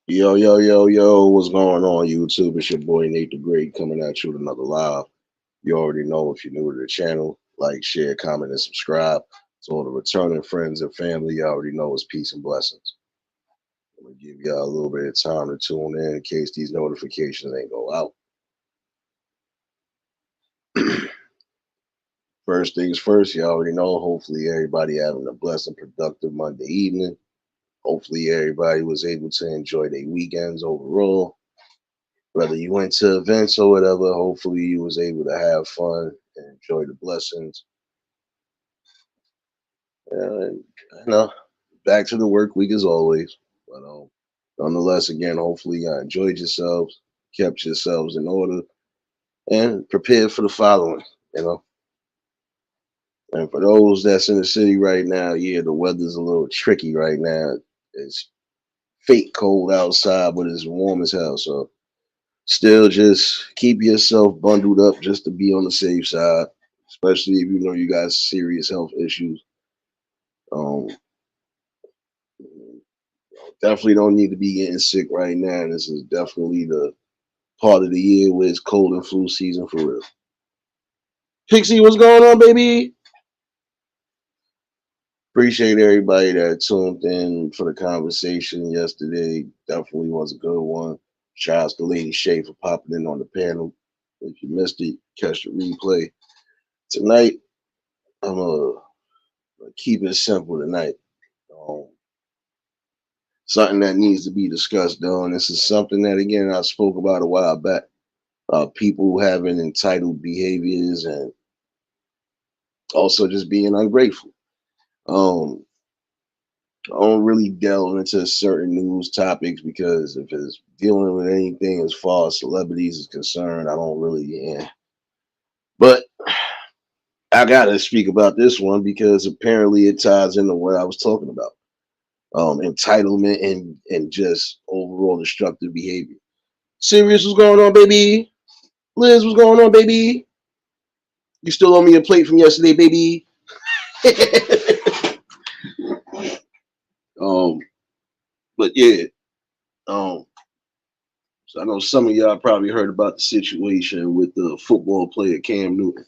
Yo, yo, yo, yo, what's going on, YouTube? It's your boy Nate the Great coming at you with another live. You already know if you're new to the channel, like, share, comment, and subscribe. To all the returning friends and family, you already know it's peace and blessings. I'm gonna give y'all a little bit of time to tune in case these notifications ain't go out. First things first, you already know. Hopefully, everybody having a blessed and productive Monday evening. Hopefully, everybody was able to enjoy their weekends overall. Whether you went to events or whatever, hopefully you was able to have fun and enjoy the blessings. And back to the work week as always. But nonetheless, again, hopefully you enjoyed yourselves, kept yourselves in order, and prepared for the following. You know, and for those that's in the city right now, yeah, the weather's a little tricky right now. It's fake cold outside, but it's warm as hell. So still, just keep yourself bundled up just to be on the safe side, especially if you know you got serious health issues. Um, definitely don't need to be getting sick right now. This is definitely the part of the year where it's cold and flu season for real. Pixie, what's going on, baby? Appreciate everybody that tuned in for the conversation yesterday. Definitely was a good one. Shout out to Lady Shay for popping in on the panel. If you missed it, catch the replay. Tonight, I'm gonna keep it simple tonight. Um, something that needs to be discussed, though, and this is something that, again, I spoke about a while back. People having entitled behaviors and also just being ungrateful. Um, I don't really delve into certain news topics because if it's dealing with anything as far as celebrities is concerned, I don't really. Yeah. But I gotta speak about this one because apparently it ties into what I was talking about. Entitlement and just overall destructive behavior. Serious, what's going on, baby? Liz, what's going on, baby? You still owe me a plate from yesterday, baby. um, but yeah, um, so I know some of y'all probably heard about the situation with the football player Cam Newton.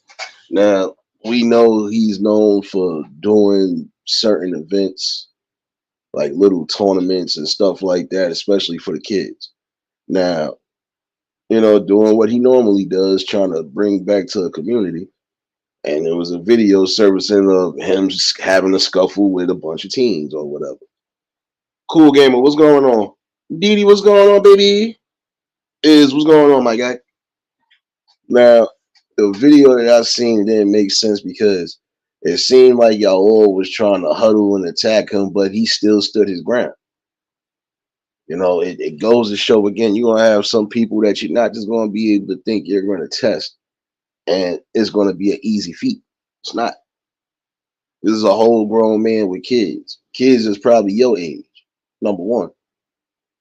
Now we know he's known for doing certain events like little tournaments and stuff like that, especially for the kids. Now, doing what he normally does, trying to bring back to the community. And there was a video surfacing of him having a scuffle with a bunch of teens or whatever. Cool gamer, what's going on? Didi, what's going on, baby? What's going on, my guy? Now, the video that I seen didn't make sense because it seemed like y'all all was trying to huddle and attack him, but he still stood his ground. It goes to show again, you're gonna have some people that you're not just gonna be able to think you're gonna test and it's gonna be an easy feat. It's not. This is a whole grown man with kids. Kids is probably your age, number one.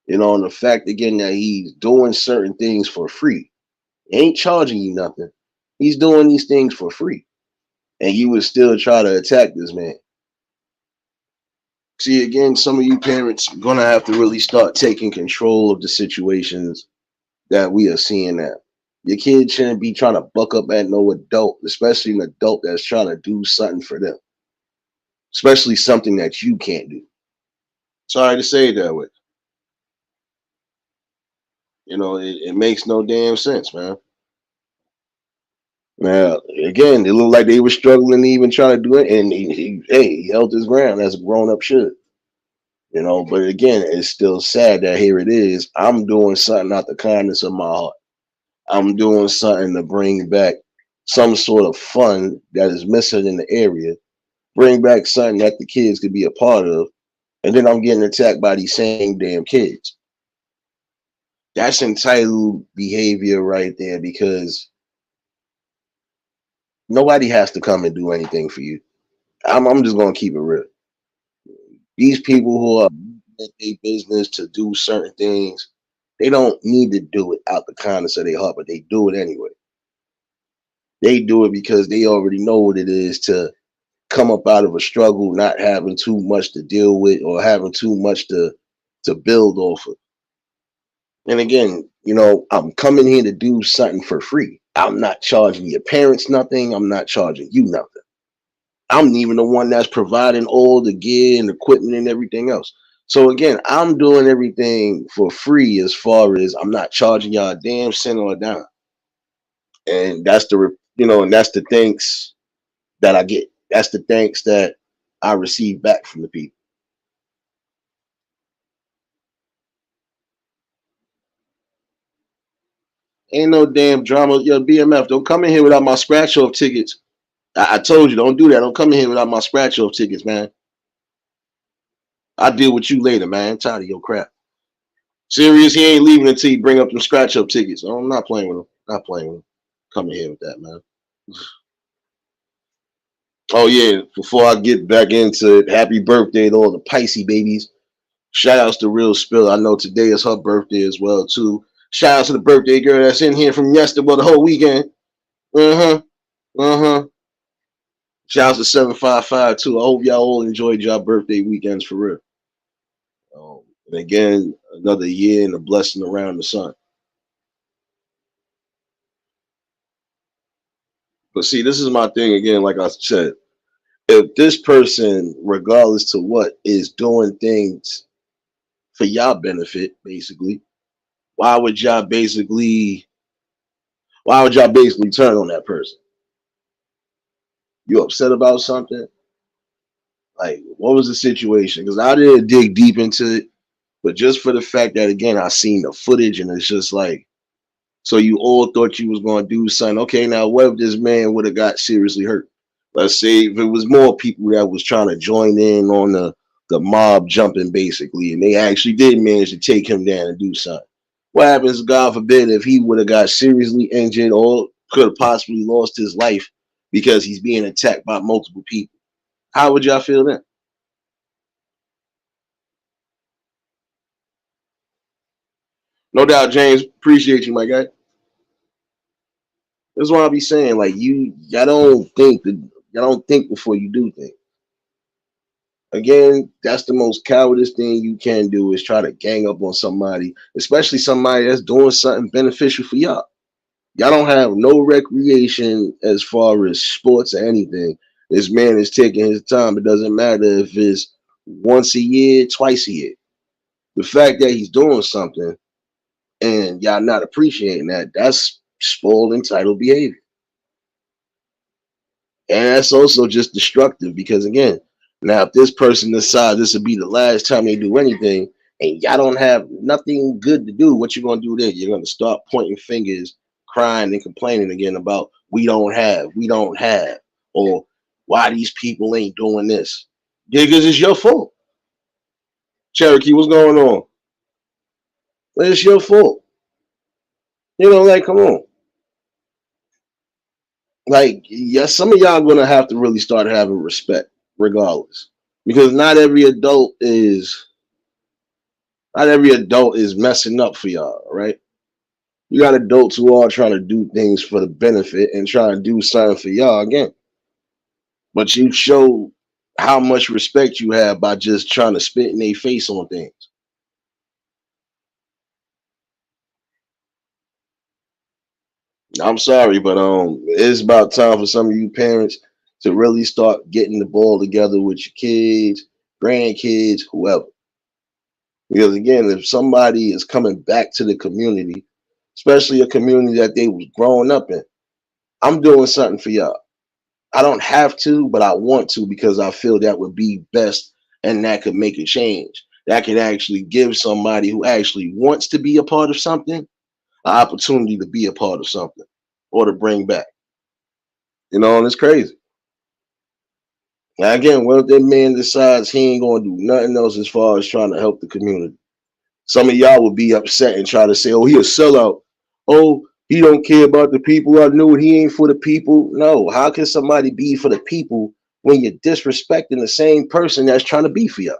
And the fact again that he's doing certain things for free. He ain't charging you nothing. He's doing these things for free. And you would still try to attack this man. See, again, some of you parents are gonna have to really start taking control of the situations that we are seeing now. Your kid shouldn't be trying to buck up at no adult, especially an adult that's trying to do something for them, especially something that you can't do. Sorry to say it that way. It makes no damn sense, man. Now, again, it looked like they were struggling to even try to do it, and he held his ground as a grown up should. But again, it's still sad that here it is. I'm doing something out the kindness of my heart. I'm doing something to bring back some sort of fun that is missing in the area, bring back something that the kids could be a part of, and then I'm getting attacked by these same damn kids. That's entitled behavior right there because nobody has to come and do anything for you. I'm just gonna keep it real. These people who are in their business to do certain things, they don't need to do it out the kindness of their heart, but they do it anyway. They do it because they already know what it is to come up out of a struggle, not having too much to deal with or having too much to build off of. And again, I'm coming here to do something for free. I'm not charging your parents nothing. I'm not charging you nothing. I'm even the one that's providing all the gear and equipment and everything else. So again, I'm doing everything for free as far as I'm not charging y'all a damn cent or a dime. And and that's the thanks that I get. That's the thanks that I receive back from the people. Ain't no damn drama. Yo, BMF, don't come in here without my scratch off tickets. I told you, don't do that. Don't come in here without my scratch off tickets, man. I'll deal with you later, man. I'm tired of your crap. Serious, he ain't leaving until you bring up them scratch up tickets. Oh, I'm not playing with him. Not playing with him. Come in here with that, man. Oh yeah, before I get back into it, happy birthday to all the Pisces babies. Shout outs to Real Spill. I know today is her birthday as well, too. Shout out to the birthday girl that's in here from yesterday, well, the whole weekend. Uh-huh. Uh-huh. Shout out to 755 too. I hope y'all all enjoyed y'all birthday weekends for real. And again, another year and a blessing around the sun. But see, this is my thing again, like I said. If this person, regardless to what, is doing things for y'all benefit, basically, why would y'all basically why would y'all basically turn on that person? You upset about something? Like, what was the situation? Because I didn't dig deep into it, but just for the fact that again, I seen the footage and it's just like, so you all thought you was gonna do something. Okay, now what if this man would have got seriously hurt? Let's say if it was more people that was trying to join in on the mob jumping basically, and they actually did manage to take him down and do something. What happens, God forbid, if he would have got seriously injured or could have possibly lost his life because he's being attacked by multiple people? How would y'all feel then? No doubt, James. Appreciate you, my guy. That's why I be saying, like, y'all don't think before you do things. Again, that's the most cowardice thing you can do is try to gang up on somebody, especially somebody that's doing something beneficial for y'all. Y'all don't have no recreation as far as sports or anything. This man is taking his time. It doesn't matter if it's once a year, twice a year. The fact that he's doing something and y'all not appreciating that, that's spoiled entitled behavior. And that's also just destructive because again, now if this person decides this will be the last time they do anything and y'all don't have nothing good to do, what you gonna do then? You're gonna start pointing fingers, crying and complaining again about we don't have, or why these people ain't doing this. Yeah, because it's your fault. Cherokee, what's going on? It's your fault. Like, come on. Like, yes, some of y'all gonna have to really start having respect, regardless. Because not every adult is messing up for y'all, right? You got adults who are trying to do things for the benefit and trying to do something for y'all again. But you show how much respect you have by just trying to spit in their face on things. I'm sorry, but it's about time for some of you parents to really start getting the ball together with your kids, grandkids, whoever. Because again, if somebody is coming back to the community, especially a community that they was growing up in, I'm doing something for y'all. I don't have to, but I want to because I feel that would be best and that could make a change. That could actually give somebody who actually wants to be a part of something an opportunity to be a part of something or to bring back. And it's crazy. Now again, what if that man decides he ain't gonna do nothing else as far as trying to help the community? Some of y'all would be upset and try to say, "Oh, he a sellout. Oh, he don't care about the people. I knew he ain't for the people." No, how can somebody be for the people when you're disrespecting the same person that's trying to be for y'all?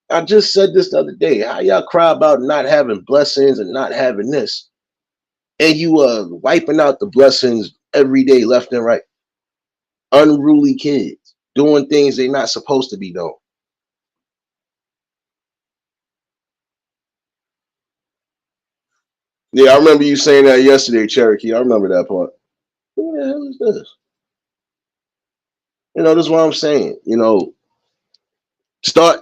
I just said this the other day. How y'all cry about not having blessings and not having this, and you are wiping out the blessings every day, left and right. Unruly kids doing things they're not supposed to be doing. Yeah, I remember you saying that yesterday, Cherokee. I remember that part. Who the hell is this? This is what I'm saying. Start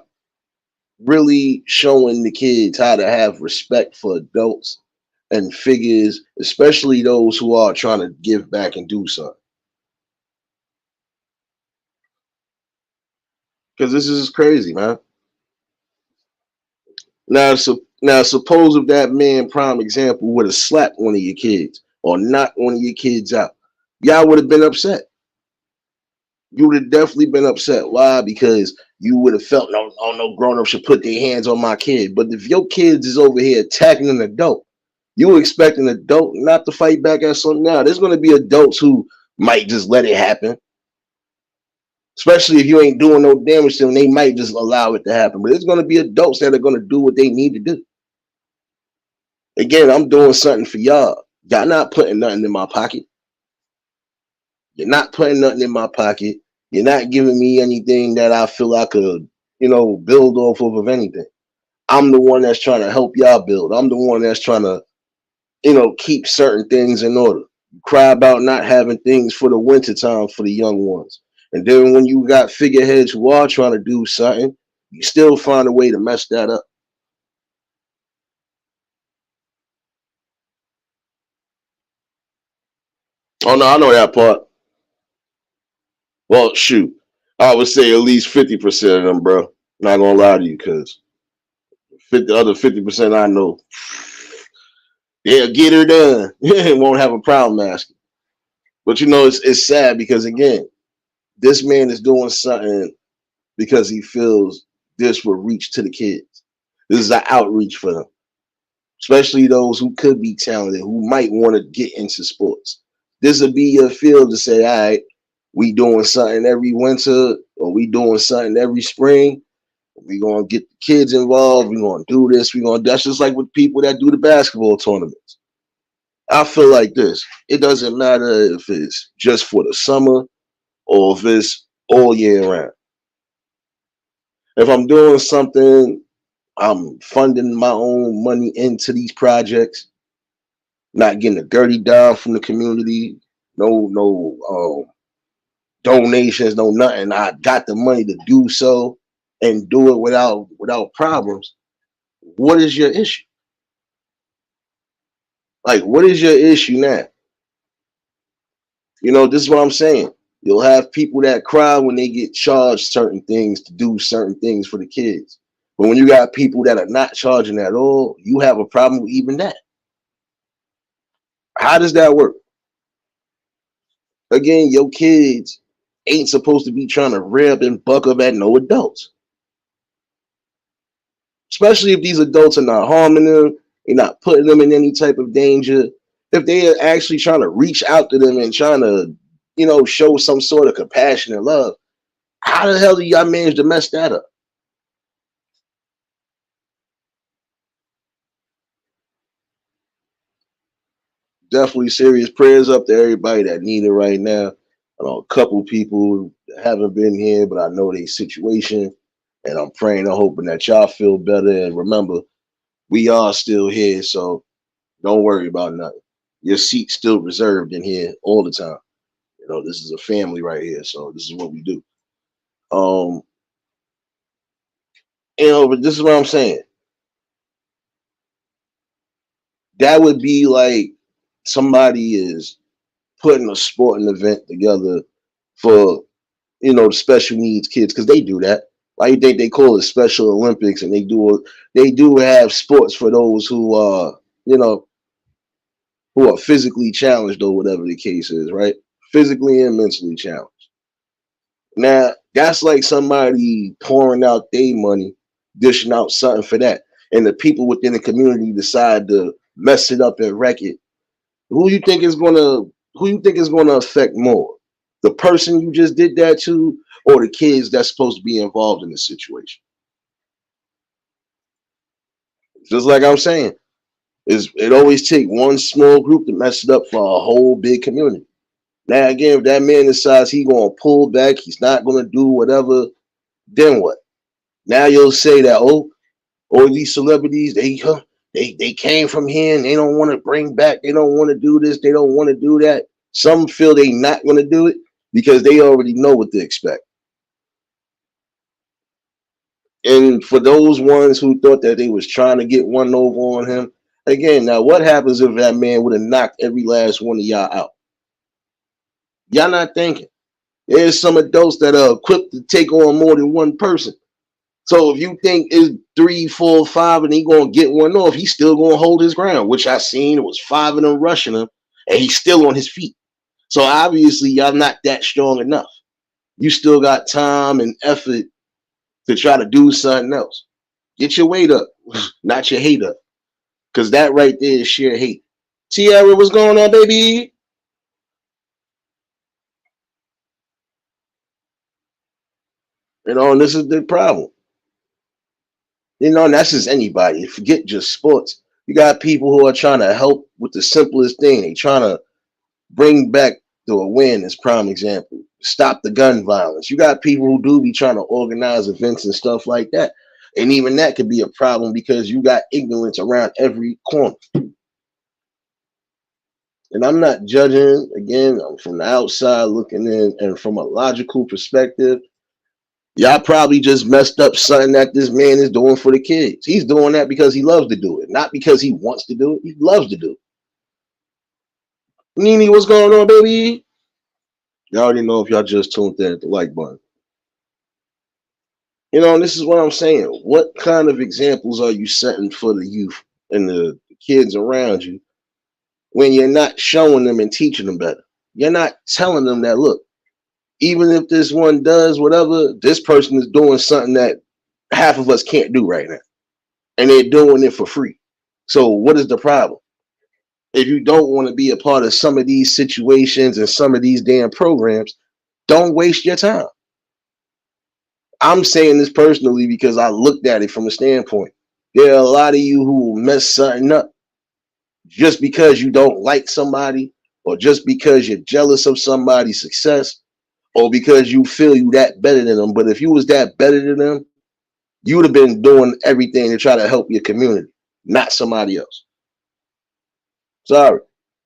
really showing the kids how to have respect for adults and figures, especially those who are trying to give back and do something. Because this is crazy, man. Now, suppose if that man, prime example, would have slapped one of your kids or knocked one of your kids out, y'all would have been upset. You would have definitely been upset. Why? Because you would have felt no grown up should put their hands on my kid. But if your kids is over here attacking an adult, you expect an adult not to fight back at something. Now there's going to be adults who might just let it happen, especially if you ain't doing no damage to them. They might just allow it to happen. But there's going to be adults that are going to do what they need to do. Again, I'm doing something for y'all. Y'all not putting nothing in my pocket. You're not putting nothing in my pocket. You're not giving me anything that I feel I could, build off of anything. I'm the one that's trying to help y'all build. I'm the one that's trying to, keep certain things in order. You cry about not having things for the winter time for the young ones. And then when you got figureheads who are trying to do something, you still find a way to mess that up. Oh no, I know that part. Well, shoot. I would say at least 50% of them, bro. Not gonna lie to you, because the other 50% I know, they'll get her done. Won't have a problem asking. But it's sad because again, this man is doing something because he feels this will reach to the kids. This is an outreach for them, especially those who could be talented, who might want to get into sports. This would be your field to say, all right, we doing something every winter, or we doing something every spring. We're gonna get the kids involved. We're gonna do this. That's just like with people that do the basketball tournaments. I feel like this. It doesn't matter if it's just for the summer or if it's all year round. If I'm doing something, I'm funding my own money into these projects, not getting a dirty dime from the community, no donations, no nothing. I got the money to do so and do it without problems. What is your issue? Like, what is your issue now? This is what I'm saying. You'll have people that cry when they get charged certain things to do certain things for the kids. But when you got people that are not charging at all, you have a problem with even that. How does that work? Again, your kids ain't supposed to be trying to rib and buck up at no adults. Especially if these adults are not harming them, they're not putting them in any type of danger. If they are actually trying to reach out to them and trying to, show some sort of compassion and love, how the hell do y'all manage to mess that up? Definitely serious prayers up to everybody that need it right now. I know a couple people haven't been here, but I know their situation, and I'm praying and hoping that y'all feel better. And remember, we are still here, so don't worry about nothing. Your seat's still reserved in here all the time. This is a family right here, so this is what we do. Um, but this is what I'm saying. That would be like somebody is putting a sporting event together for the special needs kids, because they do that. Why you think they call it Special Olympics? And they do have sports for those who are who are physically challenged, or whatever the case is, right? Physically and mentally challenged. Now that's like somebody pouring out their money, dishing out something for that, and the people within the community decide to mess it up and wreck it. Who you think is gonna who you think is gonna affect more? The person you just did that to, or the kids that's supposed to be involved in the situation? Just like I'm saying, it always take one small group to mess it up for a whole big community. Now again, if that man decides he gonna pull back, he's not gonna do whatever, then what? Now you'll say that, oh, all these celebrities, They came from here and they don't want to bring back, they don't want to do this, they don't want to do that. Some feel they not going to do it because they already know what to expect. And for those ones who thought that they was trying to get one over on him, again, now what happens if that man would have knocked every last one of y'all out? Y'all not thinking. There's some adults that are equipped to take on more than one person. So if you think it's 3, 4, 5, and he gonna get one off, he's still gonna hold his ground, which I seen it was 5 of them rushing him, and he's still on his feet. So obviously y'all not that strong enough. You still got time and effort to try to do something else. Get your weight up, not your hate up. Because that right there is sheer hate. Tiara, what's going on, baby? You know, and this is the problem. You know, and that's just anybody. Forget just sports. You got people who are trying to help with the simplest thing. They trying to bring back the awareness, prime example. Stop the gun violence. You got people who do be trying to organize events and stuff like that. And even that could be a problem because you got ignorance around every corner. And I'm not judging, again, I'm from the outside looking in, and from a logical perspective, y'all probably just messed up something that this man is doing for the kids. He's doing that because he loves to do it, not because he wants to do it. He loves to do it. Nene, what's going on, baby? Y'all already know if y'all just tuned in at the like button. You know, and this is what I'm saying. What kind of examples are you setting for the youth and the kids around you when you're not showing them and teaching them better? You're not telling them that, look, even if this one does whatever, this person is doing something that half of us can't do right now. And they're doing it for free. So what is the problem? If you don't want to be a part of some of these situations and some of these damn programs, don't waste your time. I'm saying this personally because I looked at it from a standpoint. There are a lot of you who will mess something up just because you don't like somebody, or just because you're jealous of somebody's success, or because you feel you that better than them. But if you was that better than them, you would have been doing everything to try to help your community, not somebody else. Sorry.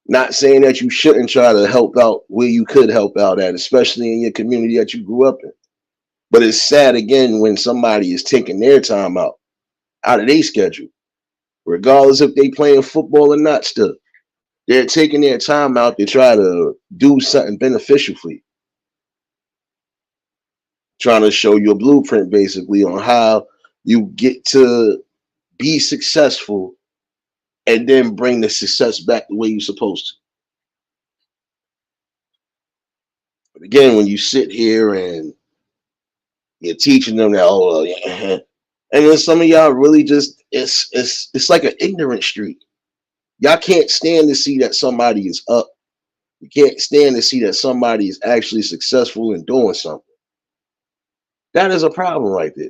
Not saying that you shouldn't try to help out where you could help out at, especially in your community that you grew up in. But it's sad again when somebody is taking their time out of their schedule, regardless if they playing football or not still. They're taking their time out to try to do something beneficial for you. Trying to show you a blueprint basically on how you get to be successful and then bring the success back the way you're supposed to. But again, when you sit here and you're teaching them that, oh, well, yeah. And then some of y'all really just it's like an ignorant streak. Y'all can't stand to see that somebody is up. You can't stand to see that somebody is actually successful in doing something. That is a problem right there.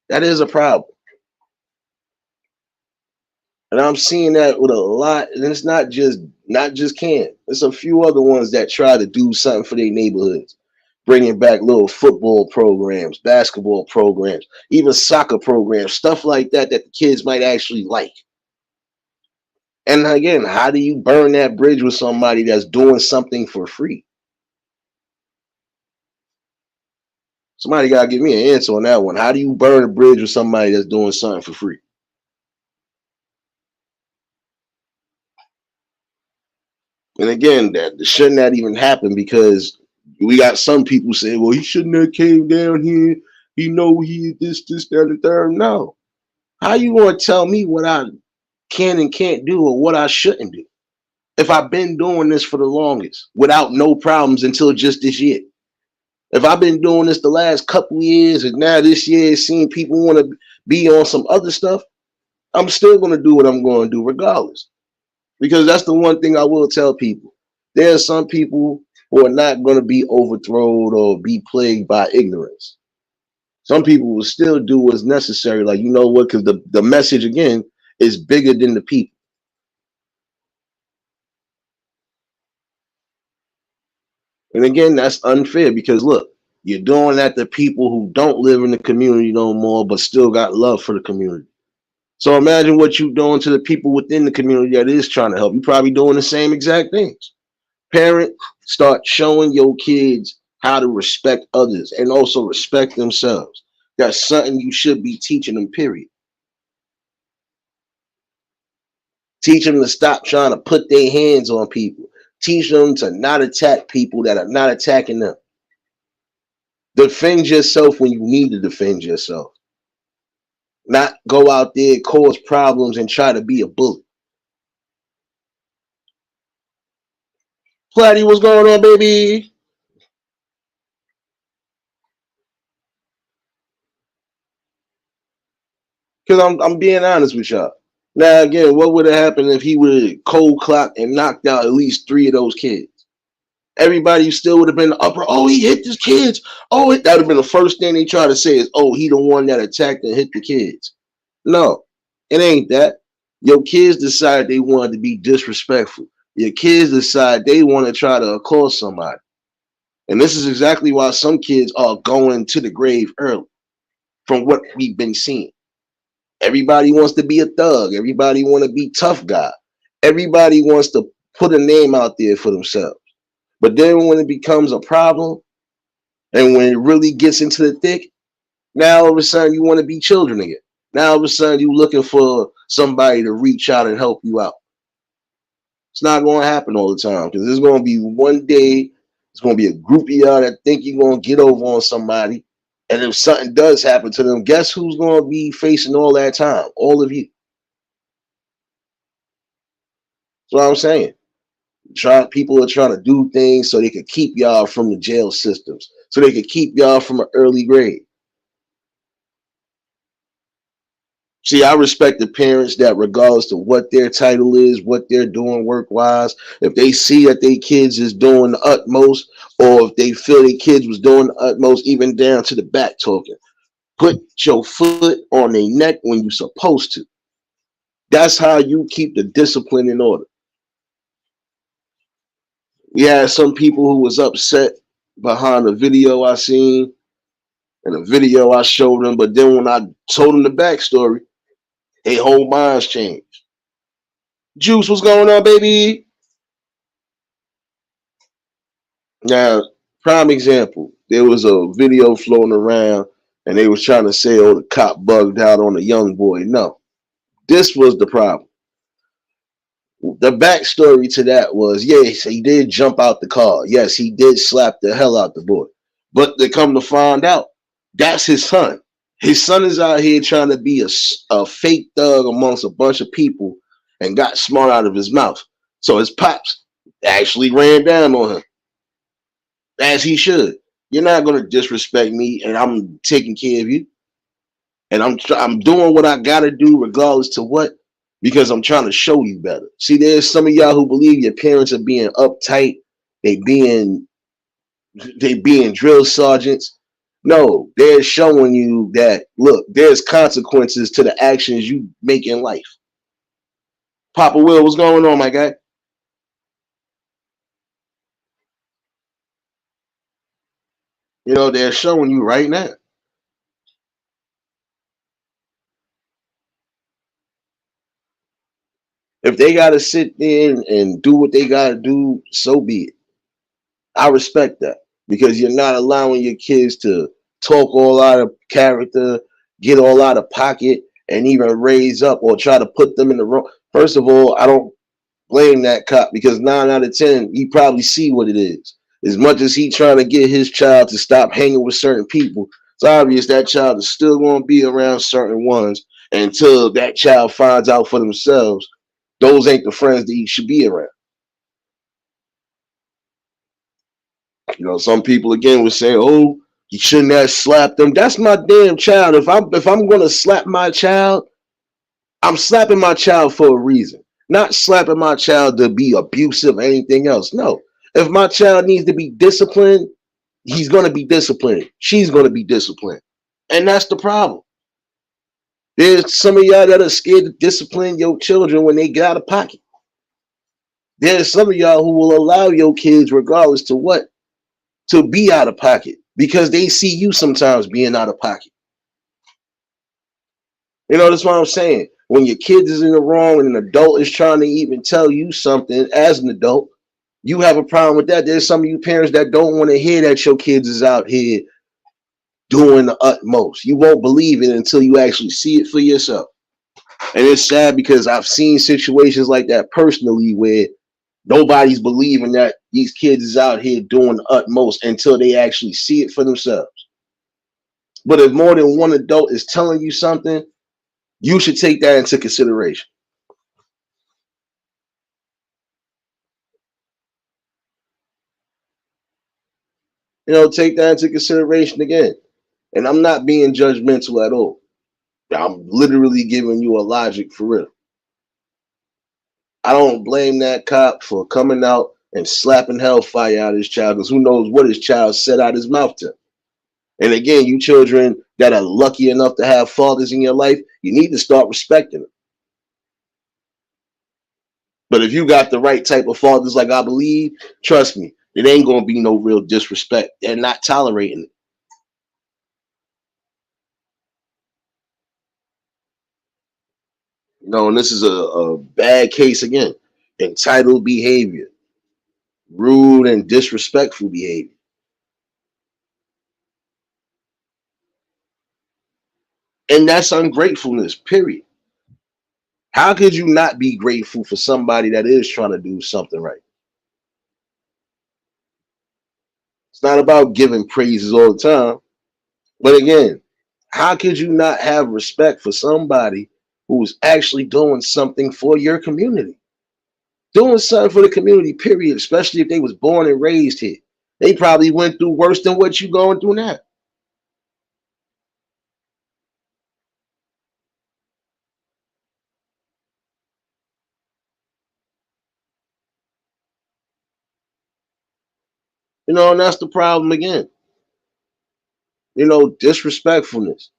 That is a problem. And I'm seeing that with a lot, and it's not just Ken. There's a few other ones that try to do something for their neighborhoods, bringing back little football programs, basketball programs, even soccer programs, stuff like that that the kids might actually like. And again, how do you burn that bridge with somebody that's doing something for free? Somebody gotta give me an answer on that one. How do you burn a bridge with somebody that's doing something for free? And again, that shouldn't that even happen because we got some people saying, well, he shouldn't have came down here. He know he this, that, and the third. No. How you gonna tell me what I can and can't do or what I shouldn't do? If I've been doing this for the longest without no problems until just this year. If I've been doing this the last couple years and now this year seeing people want to be on some other stuff, I'm still gonna do what I'm gonna do regardless. Because that's the one thing I will tell people. There are some people who are not going to be overthrown or be plagued by ignorance. Some people will still do what's necessary. Like, you know what? Because the message, again, is bigger than the people. And again, that's unfair because, look, you're doing that to people who don't live in the community no more, but still got love for the community. So imagine what you're doing to the people within the community that is trying to help. You're probably doing the same exact things. Parent, start showing your kids how to respect others and also respect themselves. That's something you should be teaching them, period. Teach them to stop trying to put their hands on people. Teach them to not attack people that are not attacking them. Defend yourself when you need to defend yourself. Not go out there, cause problems, and try to be a bully. Platty, what's going on, baby? Because I'm being honest with y'all. Now again, what would have happened if he would have cold clocked and knocked out at least 3 of those kids? Everybody still would have been the upper. Oh, he hit his kids. Oh, that would have been the first thing they try to say is, oh, he the one that attacked and hit the kids. No, it ain't that. Your kids decide they wanted to be disrespectful. Your kids decide they want to try to accost somebody. And this is exactly why some kids are going to the grave early from what we've been seeing. Everybody wants to be a thug. Everybody want to be tough guy. Everybody wants to put a name out there for themselves. But then when it becomes a problem and when it really gets into the thick, now all of a sudden you want to be children again. Now all of a sudden you're looking for somebody to reach out and help you out. It's not going to happen all the time because there's going to be one day, it's going to be a group of y'all that think you're going to get over on somebody. And if something does happen to them, guess who's going to be facing all that time? All of you. That's what I'm saying. People are trying to do things so they could keep y'all from the jail systems, so they could keep y'all from an early grade. See, I respect the parents that, regardless of what their title is, what they're doing work-wise, if they see that their kids is doing the utmost, or if they feel their kids was doing the utmost, even down to the back talking, put your foot on their neck when you're supposed to. That's how you keep the discipline in order. We had some people who was upset behind the video I seen and the video I showed them, but then when I told them the backstory, their whole minds changed. Juice, what's going on, baby? Now, prime example, there was a video floating around and they was trying to say, oh, the cop bugged out on a young boy. No, this was the problem. The backstory to that was, yes, he did jump out the car. Yes, he did slap the hell out the boy. But they come to find out, that's his son. His son is out here trying to be a fake thug amongst a bunch of people and got smart out of his mouth. So his pops actually ran down on him, as he should. You're not going to disrespect me, and I'm taking care of you. And I'm doing what I got to do regardless to what, because I'm trying to show you better. See, there's some of y'all who believe your parents are being uptight. They being drill sergeants. No, they're showing you that, look, there's consequences to the actions you make in life. Papa Will, what's going on, my guy? You know, they're showing you right now. If they got to sit there and do what they got to do, so be it. I respect that because you're not allowing your kids to talk all out of character, get all out of pocket, and even raise up or try to put them in the wrong. First of all, I don't blame that cop because 9 out of 10, he probably see what it is. As much as he trying to get his child to stop hanging with certain people, it's obvious that child is still going to be around certain ones until that child finds out for themselves those ain't the friends that he should be around. You know, some people again would say, "Oh, you shouldn't have slapped them." That's my damn child. If I'm gonna slap my child, I'm slapping my child for a reason. Not slapping my child to be abusive or anything else. No. If my child needs to be disciplined, he's gonna be disciplined. She's gonna be disciplined. And that's the problem. There's some of y'all that are scared to discipline your children when they get out of pocket. There's some of y'all who will allow your kids, regardless to what, to be out of pocket because they see you sometimes being out of pocket. You know, that's what I'm saying. When your kids is in the wrong and an adult is trying to even tell you something as an adult, you have a problem with that. There's some of you parents that don't want to hear that your kids is out here doing the utmost. You won't believe it until you actually see it for yourself. And it's sad because I've seen situations like that personally where nobody's believing that these kids is out here doing the utmost until they actually see it for themselves. But if more than one adult is telling you something, you should take that into consideration. You know, take that into consideration again. And I'm not being judgmental at all. I'm literally giving you a logic for real. I don't blame that cop for coming out and slapping hellfire out of his child because who knows what his child said out his mouth to. And again, you children that are lucky enough to have fathers in your life, you need to start respecting them. But if you got the right type of fathers, like I believe, trust me, it ain't gonna be no real disrespect. They're not tolerating it. You know, and this is a bad case again. Entitled behavior, rude and disrespectful behavior. And that's ungratefulness, period. How could you not be grateful for somebody that is trying to do something right? It's not about giving praises all the time. But again, how could you not have respect for somebody who's actually doing something for your community? Doing something for the community, period, especially if they was born and raised here. They probably went through worse than what you going through now. You know, and that's the problem again. You know, disrespectfulness.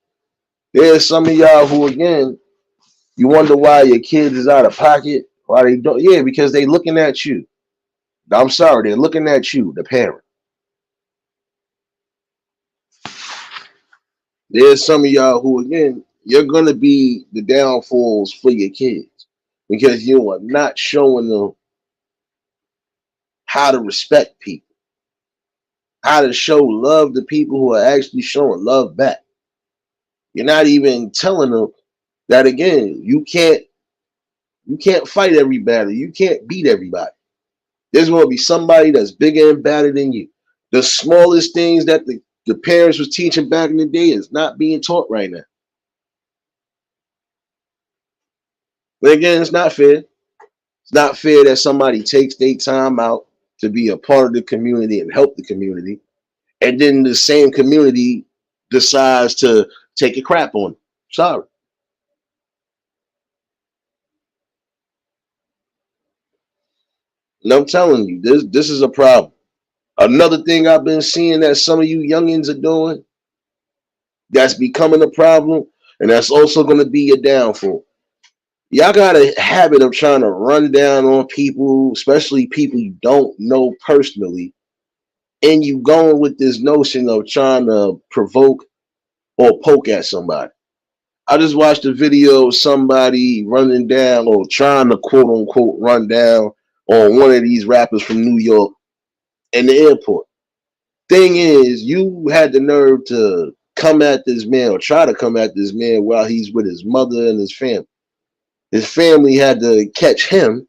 There's some of y'all who, again, you wonder why your kids is out of pocket. Why they don't? Yeah, because they looking at you. I'm sorry, they're looking at you, the parent. There's some of y'all who, again, you're gonna be the downfalls for your kids because you are not showing them how to respect people, how to show love to people who are actually showing love back. You're not even telling them that again, you can't fight every battle. You can't beat everybody. There's going to be somebody that's bigger and badder than you. The smallest things that the parents was teaching back in the day is not being taught right now. But again, it's not fair. It's not fair that somebody takes their time out to be a part of the community and help the community, and then the same community decides to take a crap on them. Sorry. And I'm telling you, this is a problem. Another thing I've been seeing that some of you youngins are doing that's becoming a problem, and that's also going to be a downfall. Y'all got a habit of trying to run down on people, especially people you don't know personally, and you going with this notion of trying to provoke or poke at somebody. I just watched a video of somebody running down or trying to quote unquote run down on one of these rappers from New York in the airport. Thing is, you had the nerve to come at this man or try to come at this man while he's with his mother and his family. His family had to catch him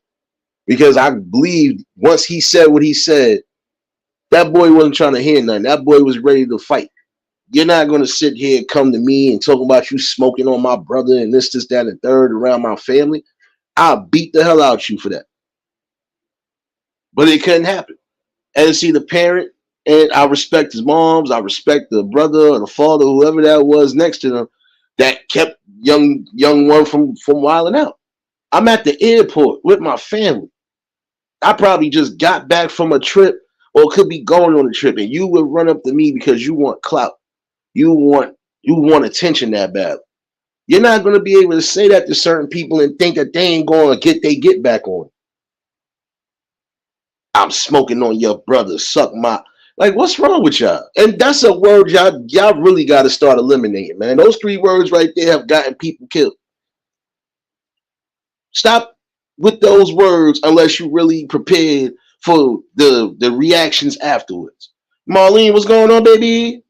because I believe once he said what he said, that boy wasn't trying to hear nothing. That boy was ready to fight. You're not going to sit here and come to me and talk about you smoking on my brother and this, that, and third around my family. I'll beat the hell out you for that. But it couldn't happen. And see the parent, and I respect his moms, I respect the brother or the father, whoever that was next to them, that kept young one from wilding out. I'm at the airport with my family. I probably just got back from a trip or could be going on a trip, and you would run up to me because you want clout. You want attention that bad. You're not going to be able to say that to certain people and think that they ain't going to get they get back on. I'm smoking on your brother. Suck my. Like, what's wrong with y'all? And that's a word y'all really got to start eliminating, man. Those three words right there have gotten people killed. Stop with those words unless you really prepared for the reactions afterwards. Marlene, what's going on, baby?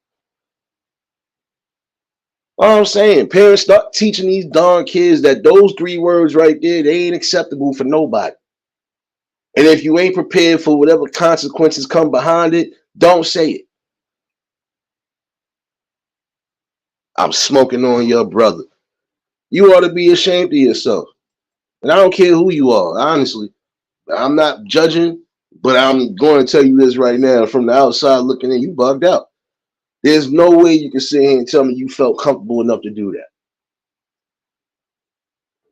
All I'm saying, parents start teaching these darn kids that those three words right there, they ain't acceptable for nobody. And if you ain't prepared for whatever consequences come behind it, don't say it. I'm smoking on your brother. You ought to be ashamed of yourself. And I don't care who you are, honestly. I'm not judging, but I'm going to tell you this right now. From the outside looking in, you bugged out. There's no way you can sit here and tell me you felt comfortable enough to do that.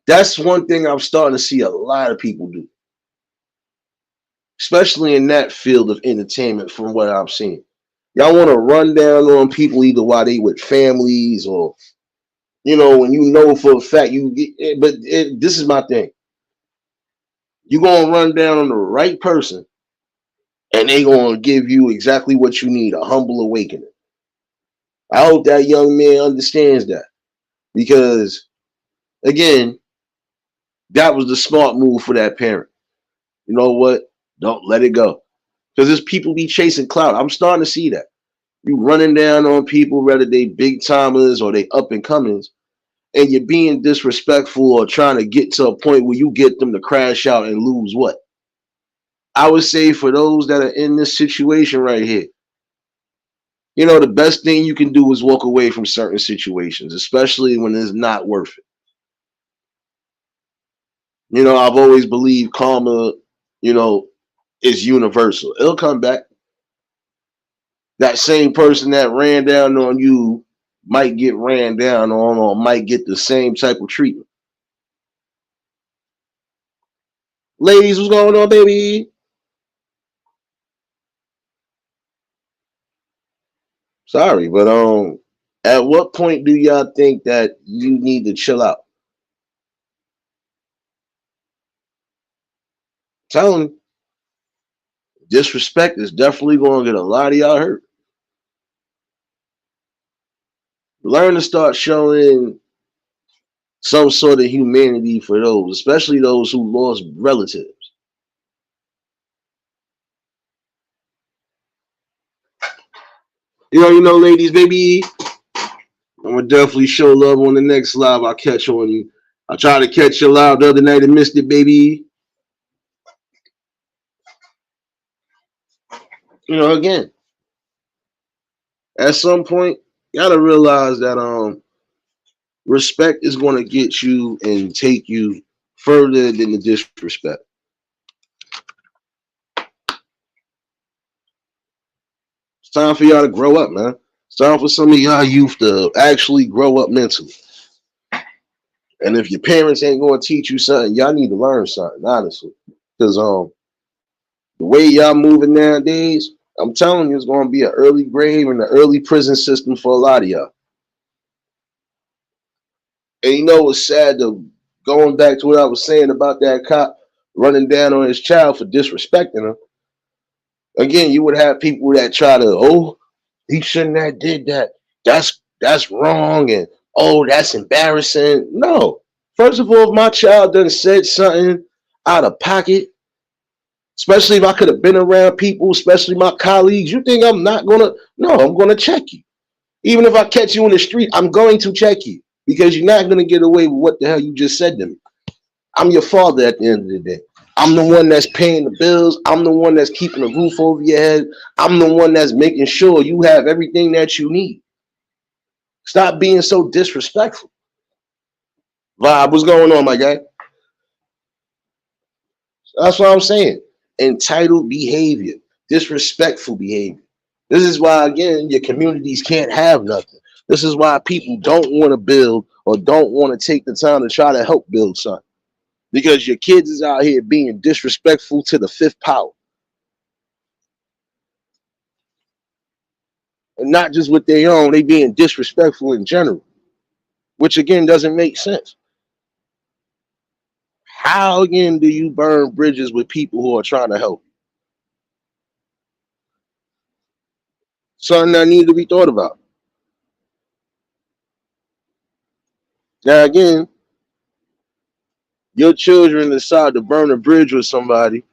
That's one thing I'm starting to see a lot of people do, especially in that field of entertainment from what I've seen. Y'all want to run down on people either while they with families or, when you know for a fact this is my thing. You're going to run down on the right person and they going to give you exactly what you need, a humble awakening. I hope that young man understands that because, again, that was the smart move for that parent. You know what? Don't let it go. Because there's people be chasing clout. I'm starting to see that. You running down on people, whether they big timers or they up and comings, and you're being disrespectful or trying to get to a point where you get them to crash out and lose what? I would say for those that are in this situation right here, the best thing you can do is walk away from certain situations, especially when it's not worth it. I've always believed karma, you know, is universal. It'll come back. That same person that ran down on you might get ran down on or might get the same type of treatment. Ladies, what's going on, baby? Sorry, but at what point do y'all think that you need to chill out? Telling you, disrespect is definitely going to get a lot of y'all hurt. Learn to start showing some sort of humanity for those, especially those who lost relatives. Ladies, baby. I'm gonna definitely show love on the next live. I'll catch on you. I tried to catch you live the other night and missed it, baby. Again, at some point, you gotta realize that respect is gonna get you and take you further than the disrespect. It's time for y'all to grow up, man. It's time for some of y'all youth to actually grow up mentally. And if your parents ain't gonna teach you something, y'all need to learn something, honestly. Because the way y'all moving nowadays, I'm telling you, it's gonna be an early grave and an early prison system for a lot of y'all. And it's sad to going back to what I was saying about that cop running down on his child for disrespecting him. Again, you would have people that try to, he shouldn't have did that. That's wrong, and that's embarrassing. No. First of all, if my child done said something out of pocket, especially if I could have been around people, especially my colleagues, you think I'm not gonna? No, I'm gonna check you. Even if I catch you in the street, I'm going to check you because you're not gonna get away with what the hell you just said to me. I'm your father at the end of the day. I'm the one that's paying the bills. I'm the one that's keeping a roof over your head. I'm the one that's making sure you have everything that you need. Stop being so disrespectful. Vibe, what's going on, my guy? That's what I'm saying. Entitled behavior, disrespectful behavior. This is why, again, your communities can't have nothing. This is why people don't want to build or don't want to take the time to try to help build something. Because your kids is out here being disrespectful to the fifth power. And not just with their own, they being disrespectful in general, which again doesn't make sense. How again do you burn bridges with people who are trying to help? Something that need to be thought about. Now again, your children decide to burn a bridge with somebody.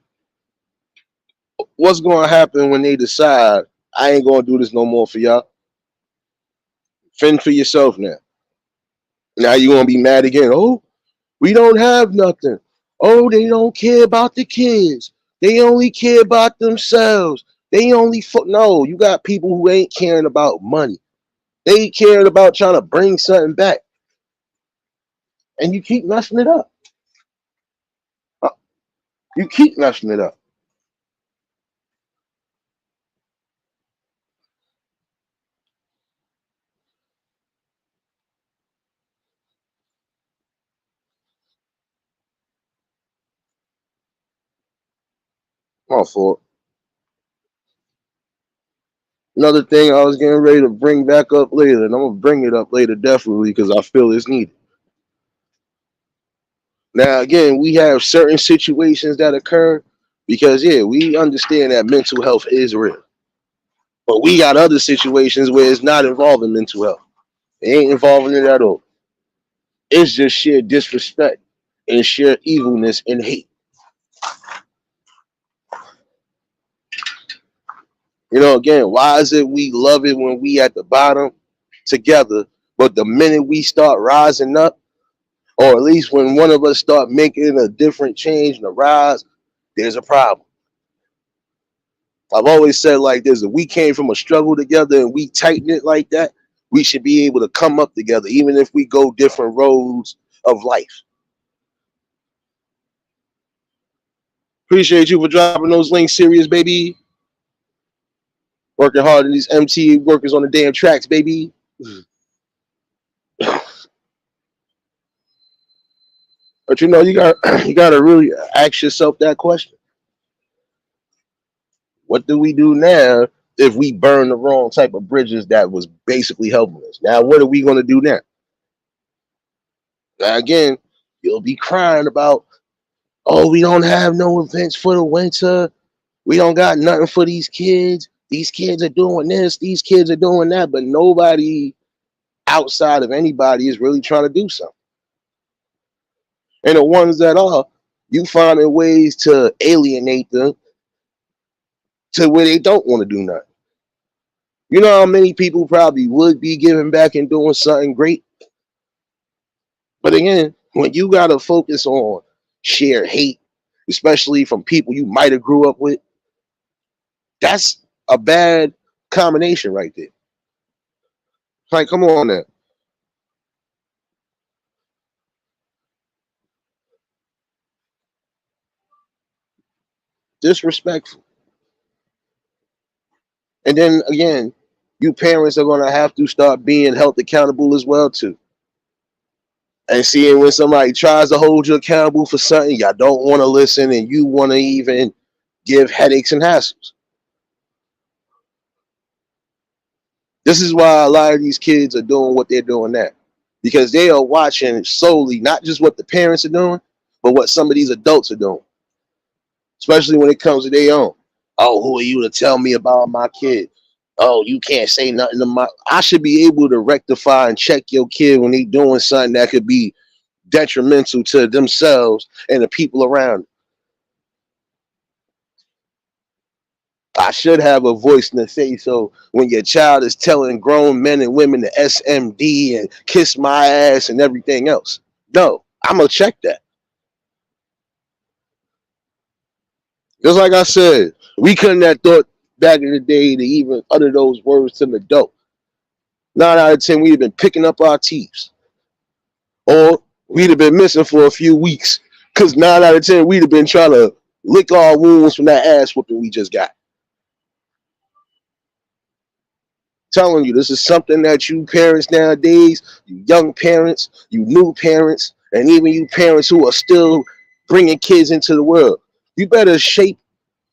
What's going to happen when they decide I ain't going to do this no more for y'all? Fend for yourself now. Now you going to be mad again. Oh, we don't have nothing. Oh, they don't care about the kids. They only care about themselves. They only no. You got people who ain't caring about money. They caring about trying to bring something back, and you keep messing it up. You keep messing it up. My fault. Another thing I was getting ready to bring back up later, and I'm gonna bring it up later definitely because I feel it's needed. Now, again, we have certain situations that occur because, yeah, we understand that mental health is real. But we got other situations where it's not involving mental health. It ain't involving it at all. It's just sheer disrespect and sheer evilness and hate. You know, again, why is it we love it when we at the bottom together, but the minute we start rising up, or at least when one of us start making a different change and a rise, there's a problem. I've always said like this: if we came from a struggle together and we tighten it like that, we should be able to come up together, even if we go different roads of life. Appreciate you for dropping those links, serious baby. Working hard in these MT workers on the damn tracks, baby. But you know, you gotta really ask yourself that question: what do we do now if we burn the wrong type of bridges that was basically helping us? Now, what are we gonna do now? Now, again, you'll be crying about, oh, we don't have no events for the winter. We don't got nothing for these kids. These kids are doing this. These kids are doing that. But nobody outside of anybody is really trying to do something. And the ones that are, you finding ways to alienate them to where they don't want to do nothing. You know how many people probably would be giving back and doing something great? But again, when you got to focus on sheer hate, especially from people you might have grew up with, that's a bad combination right there. Like, come on now. Disrespectful. And then again, you parents are gonna have to start being held accountable as well too. And seeing when somebody tries to hold you accountable for something, y'all don't want to listen, and you want to even give headaches and hassles. This is why a lot of these kids are doing what they're doing now, because they are watching solely not just what the parents are doing, but what some of these adults are doing, especially when it comes to their own. Oh, who are you to tell me about my kid? Oh, you can't say nothing to my. I should be able to rectify and check your kid when they doing something that could be detrimental to themselves and the people around. I should have a voice in the say so when your child is telling grown men and women to SMD and kiss my ass and everything else. No, I'm gonna check that. Just like I said, we couldn't have thought back in the day to even utter those words to an adult. 9 out of 10, we'd have been picking up our teeth, or we'd have been missing for a few weeks because 9 out of 10, we'd have been trying to lick our wounds from that ass whooping we just got. Telling you, this is something that you parents nowadays, you young parents, you new parents, and even you parents who are still bringing kids into the world, you better shape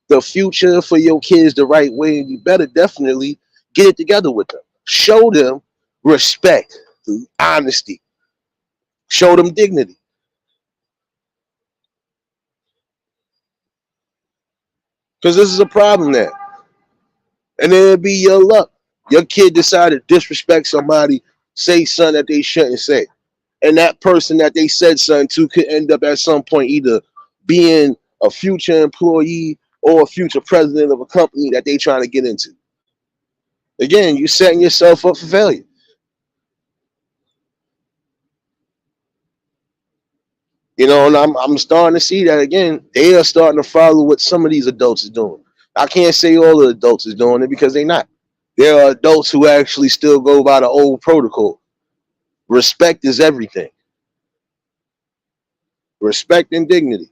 the future for your kids the right way, and you better definitely get it together with them. Show them respect, honesty, show them dignity, because this is a problem now, and then it'll be your luck Your kid decided to disrespect somebody, say something that they shouldn't say. And that person that they said something to could end up at some point either being a future employee or a future president of a company that they trying to get into. Again, you're setting yourself up for failure. You know, and I'm starting to see that again. They are starting to follow what some of these adults is doing. I can't say all the adults is doing it because they not. There are adults who actually still go by the old protocol. Respect is everything. Respect and dignity.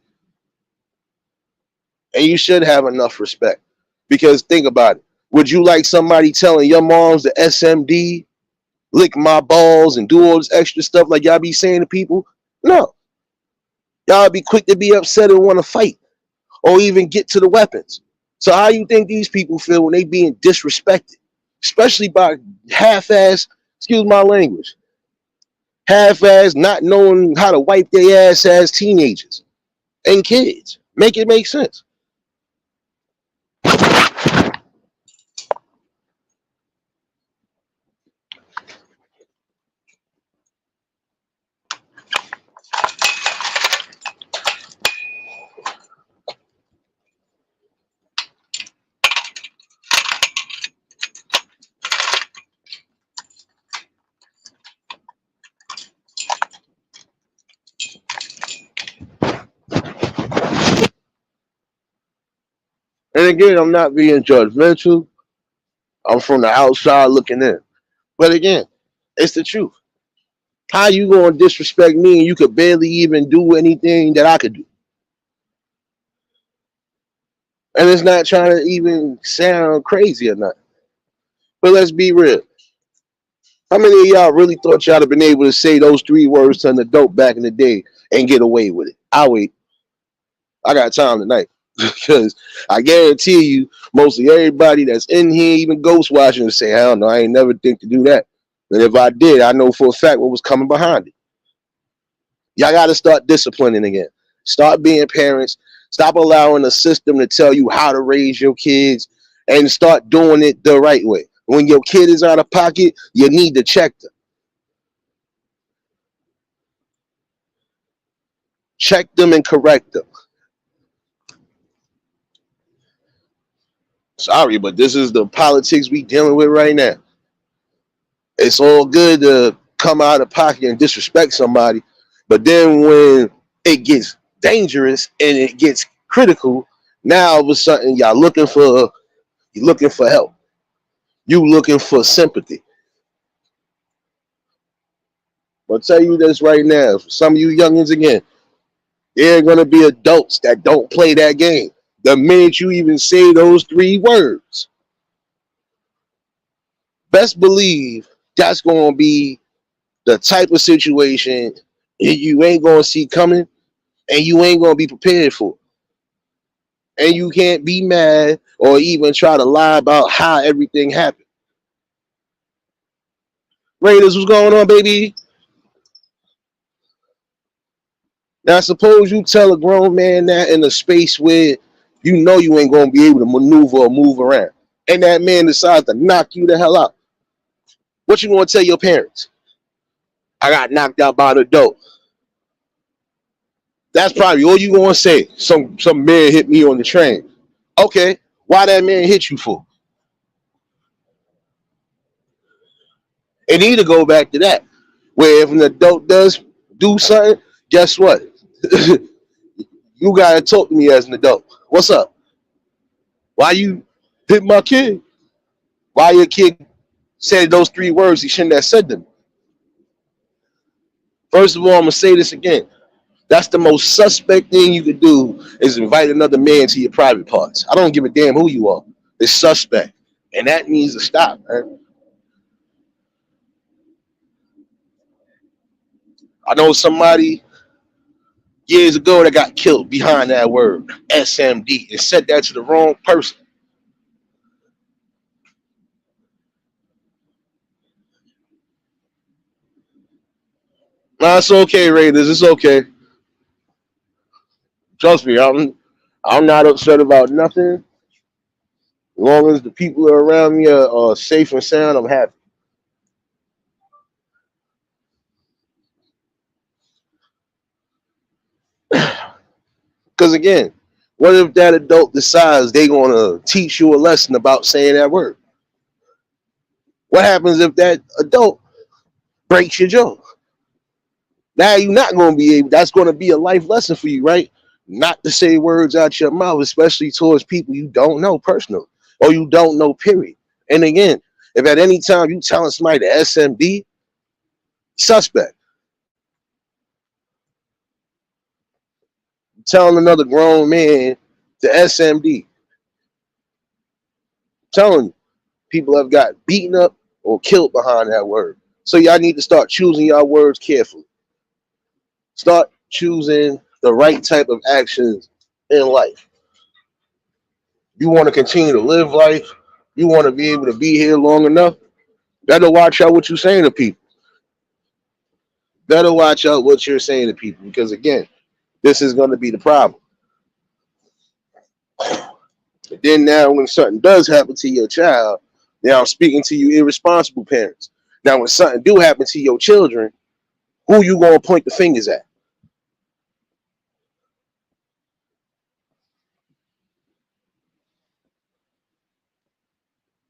And you should have enough respect. Because think about it. Would you like somebody telling your moms the SMD, lick my balls, and do all this extra stuff like y'all be saying to people? No. Y'all be quick to be upset and want to fight or even get to the weapons. So how you think these people feel when they being disrespected, especially by half-ass, excuse my language, half-ass not knowing how to wipe their ass as teenagers and kids? Make it make sense. And again, I'm not being judgmental. I'm from the outside looking in. But again, it's the truth. How you gonna disrespect me and you could barely even do anything that I could do? And it's not trying to even sound crazy or not. But let's be real. How many of y'all really thought y'all have been able to say those three words to an adult back in the day and get away with it? I'll wait. I got time tonight. Because I guarantee you, mostly everybody that's in here, even ghost watching, will say, hell no, I ain't never think to do that. And if I did, I know for a fact what was coming behind it. Y'all got to start disciplining again. Start being parents. Stop allowing the system to tell you how to raise your kids and start doing it the right way. When your kid is out of pocket, you need to check them. Check them and correct them. Sorry, but this is the politics we dealing with right now. It's all good to come out of pocket and disrespect somebody, but then when it gets dangerous and it gets critical, now all of a sudden you're looking for help. You looking for sympathy. I'll tell you this right now. For some of you youngins again, there are gonna be adults that don't play that game. The minute you even say those three words, best believe that's gonna be the type of situation you ain't gonna see coming and you ain't gonna be prepared for. And you can't be mad or even try to lie about how everything happened. Raiders, what's going on, baby? Now, suppose you tell a grown man that in a space where you know you ain't gonna be able to maneuver or move around, and that man decides to knock you the hell out. What you gonna tell your parents? I got knocked out by the dope. That's probably all you gonna say. Some man hit me on the train. Okay, why that man hit you for? It need to go back to that. Where if an adult does do something, guess what? You gotta talk to me as an adult. What's up? Why you hit my kid? Why your kid said those three words he shouldn't have said them? First of all, I'm gonna say this again. That's the most suspect thing you could do is invite another man to your private parts. I don't give a damn who you are. It's suspect. And that needs to stop, man. I know somebody years ago that got killed behind that word, SMD, and said that to the wrong person. Nah, it's okay, Raiders. It's okay. Trust me, I'm not upset about nothing. As long as the people around me are safe and sound, I'm happy. Because again, what if that adult decides they're gonna teach you a lesson about saying that word? What happens if that adult breaks your jaw? Now you're not gonna be able. That's gonna be a life lesson for you, right? Not to say words out your mouth, especially towards people you don't know personally or you don't know. Period. And again, if at any time you telling somebody to SMD, suspect. Telling another grown man to SMD, telling you, people have got beaten up or killed behind that word. So y'all need to start choosing your words carefully. Start choosing the right type of actions in life. You want to continue to live life. You want to be able to be here long enough. Better watch out what you're saying to people. Better watch out what you're saying to people because again, this is going to be the problem. And then now, when something does happen to your child, now I'm speaking to you irresponsible parents. Now, when something do happen to your children, who you gonna point the fingers at?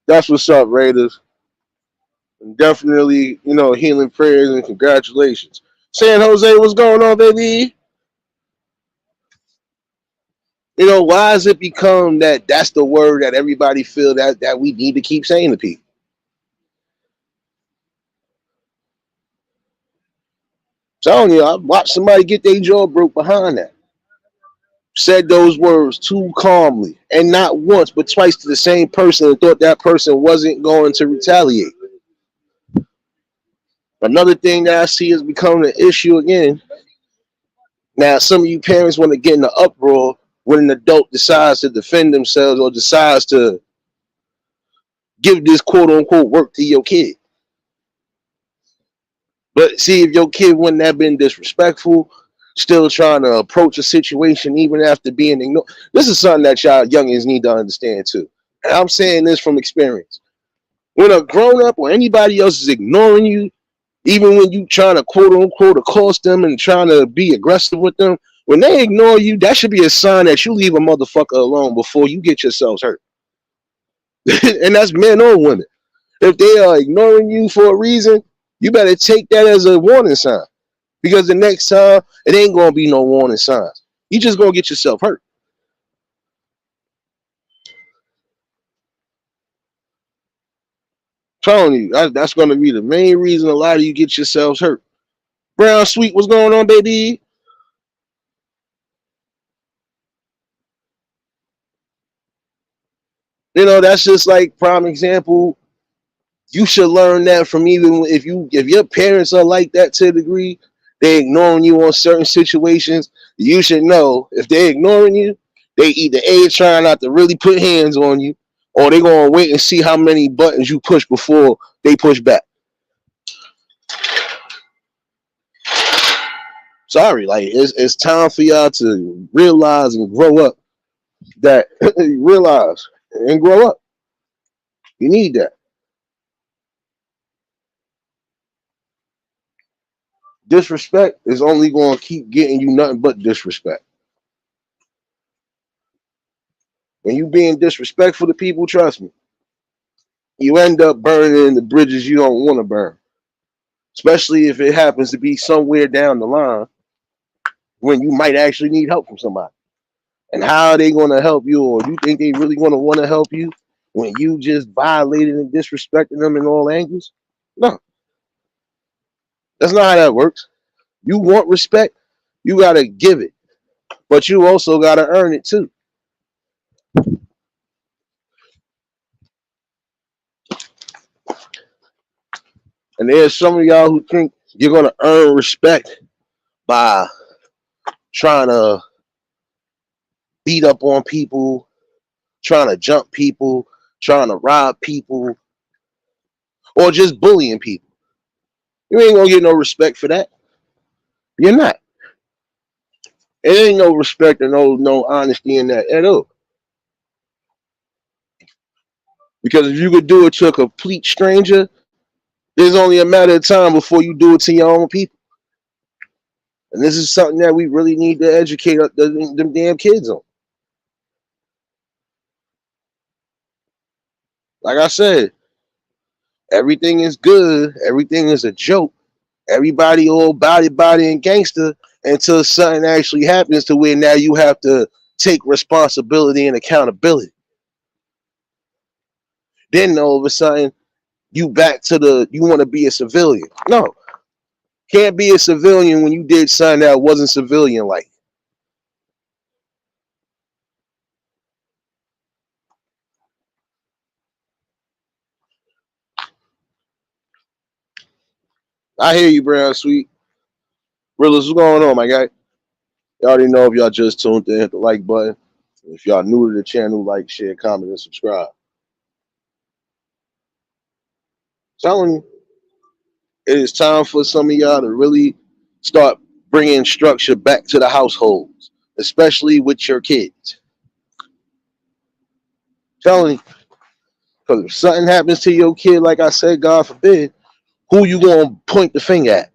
That's what's up, Raiders. And definitely, healing prayers and congratulations. San Jose, what's going on, baby? Why has it become that that's the word that everybody feel that we need to keep saying to people? I'm telling you, I watched somebody get their jaw broke behind that. Said those words too calmly, and not once but twice to the same person, and thought that person wasn't going to retaliate. Another thing that I see is becoming an issue again. Now, some of you parents want to get in the uproar when an adult decides to defend themselves or decides to give this quote unquote work to your kid. But see, if your kid wouldn't have been disrespectful, still trying to approach a situation even after being ignored. This is something that y'all youngins need to understand too. And I'm saying this from experience. When a grown up or anybody else is ignoring you, even when you trying to quote unquote accost them and trying to be aggressive with them, when they ignore you, that should be a sign that you leave a motherfucker alone before you get yourselves hurt. And that's men or women. If they are ignoring you for a reason, you better take that as a warning sign. Because the next time, it ain't gonna be no warning signs. You just gonna get yourself hurt. I'm telling you, that's gonna be the main reason a lot of you get yourselves hurt. Brown Sweet, what's going on, baby? That's just like prime example. You should learn that from even if your parents are like that to a degree, they ignoring you on certain situations. You should know if they're ignoring you, they either A trying not to really put hands on you, or they gonna wait and see how many buttons you push before they push back. Sorry, like it's time for y'all to realize and grow up. That realize and grow up. You need that. Disrespect is only going to keep getting you nothing but disrespect. When you being disrespectful to people, trust me, you end up burning the bridges you don't want to burn. Especially if it happens to be somewhere down the line when you might actually need help from somebody. And how are they going to help you, or you think they really going to want to help you when you just violated and disrespecting them in all angles? No, that's not how that works. You want respect, you got to give it, but you also got to earn it too. And there's some of y'all who think you're going to earn respect by trying to beat up on people, trying to jump people, trying to rob people, or just bullying people. You ain't going to get no respect for that. You're not. It ain't no respect or no honesty in that at all. Because if you could do it to a complete stranger, there's only a matter of time before you do it to your own people. And this is something that we really need to educate them damn kids on. Like I said, everything is good. Everything is a joke. Everybody all body and gangster until something actually happens to where now you have to take responsibility and accountability. Then all of a sudden you back to you want to be a civilian. No, can't be a civilian when you did something that wasn't civilian like. I hear you, Brown Sweet. Realist, what's going on, my guy? You already know if y'all just tuned in, hit the like button. If y'all new to the channel, like, share, comment, and subscribe. Telling you, it is time for some of y'all to really start bringing structure back to the households, especially with your kids. Telling you, because if something happens to your kid, like I said, God forbid, who you gonna point the finger at,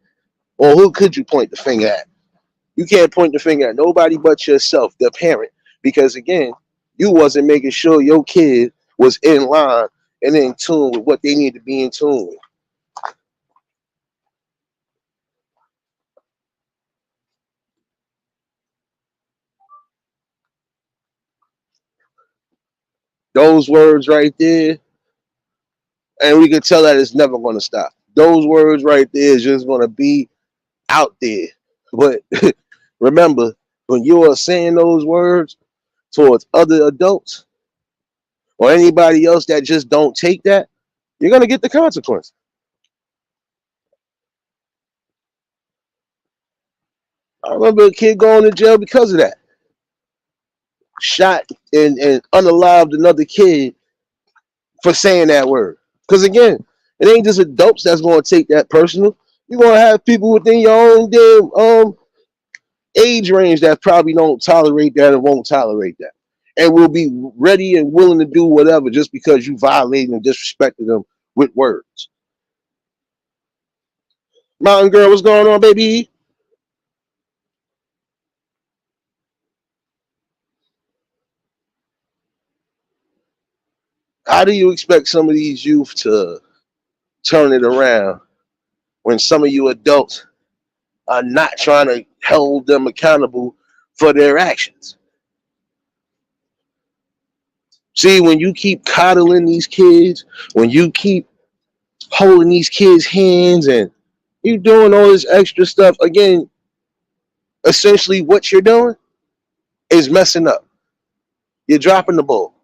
or who could you point the finger at? You can't point the finger at nobody but yourself, the parent, because again, you wasn't making sure your kid was in line and in tune with what they need to be in tune with. Those words right there, and we can tell that it's never going to stop. Those words right there is just going to be out there. But remember, when you are saying those words towards other adults or anybody else that just don't take that, you're going to get the consequence. I remember a kid going to jail because of that. Shot and unalived another kid for saying that word. Because again, it ain't just adults that's going to take that personal. You're going to have people within your own damn age range that probably don't tolerate that and won't tolerate that. And will be ready and willing to do whatever just because you violated and disrespected them with words. Mountain Girl, what's going on, baby? How do you expect some of these youth to turn it around when some of you adults are not trying to hold them accountable for their actions? See, when you keep coddling these kids, when you keep holding these kids' hands and you doing all this extra stuff, again, essentially what you're doing is messing up. You're dropping the ball.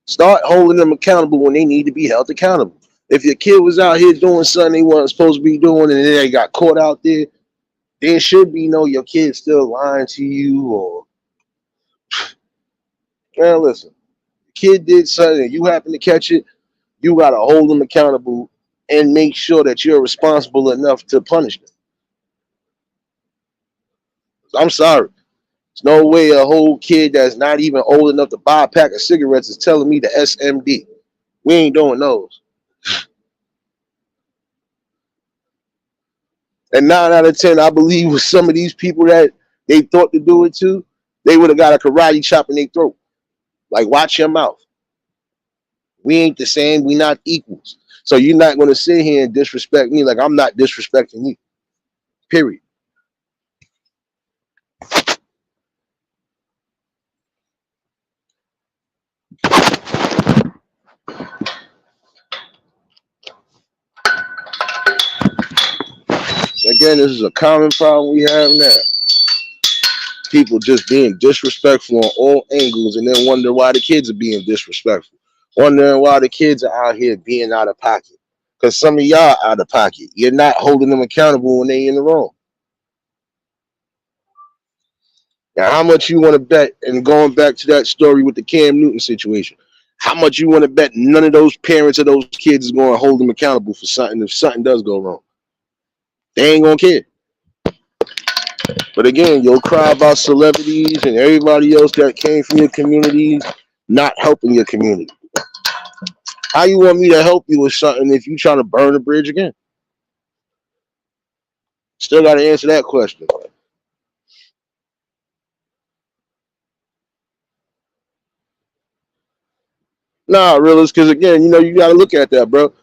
Start holding them accountable when they need to be held accountable. If your kid was out here doing something they weren't supposed to be doing and they got caught out there, there should be no your kid still lying to you or, man, listen, kid did something and you happen to catch it, you got to hold them accountable and make sure that you're responsible enough to punish them. I'm sorry. There's no way a whole kid that's not even old enough to buy a pack of cigarettes is telling me the SMD. We ain't doing those. And 9 out of 10, I believe with some of these people that they thought to do it to, they would have got a karate chop in their throat. Like, watch your mouth. We ain't the same. We not equals. So you're not going to sit here and disrespect me like I'm not disrespecting you. Period. Again, this is a common problem we have now. People just being disrespectful on all angles and then wonder why the kids are being disrespectful. Wondering why the kids are out here being out of pocket. Because some of y'all out of pocket. You're not holding them accountable when they in the wrong. Now, how much you want to bet, and going back to that story with the Cam Newton situation, how much you want to bet none of those parents of those kids is going to hold them accountable for something if something does go wrong? They ain't going to care. But again, you'll cry about celebrities and everybody else that came from your communities not helping your community. How you want me to help you with something if you trying to burn the bridge again? Still got to answer that question. Nah, realist, because again, you got to look at that, bro.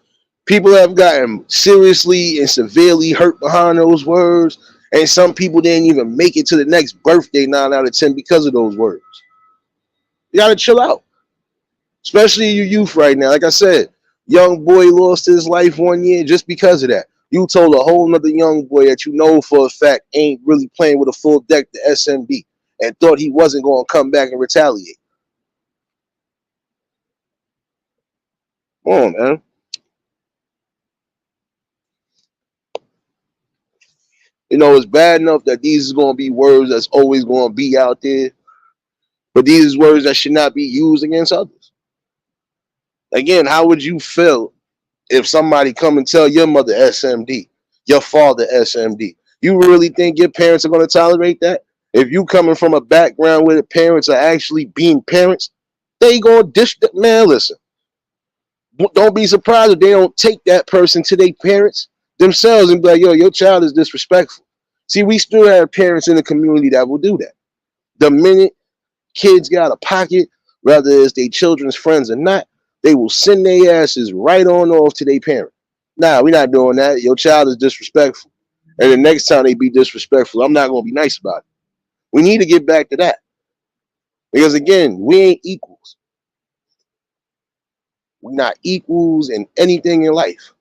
People have gotten seriously and severely hurt behind those words, and some people didn't even make it to the next birthday 9 out of 10 because of those words. You got to chill out, especially your youth right now. Like I said, young boy lost his life 1 year just because of that. You told a whole nother young boy that you know for a fact ain't really playing with a full deck to SMD and thought he wasn't going to come back and retaliate. Come on, man. It's bad enough that these is going to be words that's always going to be out there, but these is words that should not be used against others. Again, how would you feel if somebody come and tell your mother SMD, your father SMD? You really think your parents are going to tolerate that? If you coming from a background where the parents are actually being parents, they going to dish that. Man, listen, don't be surprised if they don't take that person to their parents themselves and be like, yo, your child is disrespectful. See, we still have parents in the community that will do that. The minute kids got a pocket, whether it's their children's friends or not, they will send their asses right on off to their parent. Nah, we're not doing that. Your child is disrespectful. And the next time they be disrespectful, I'm not going to be nice about it. We need to get back to that. Because again, we ain't equals. We're not equals in anything in life.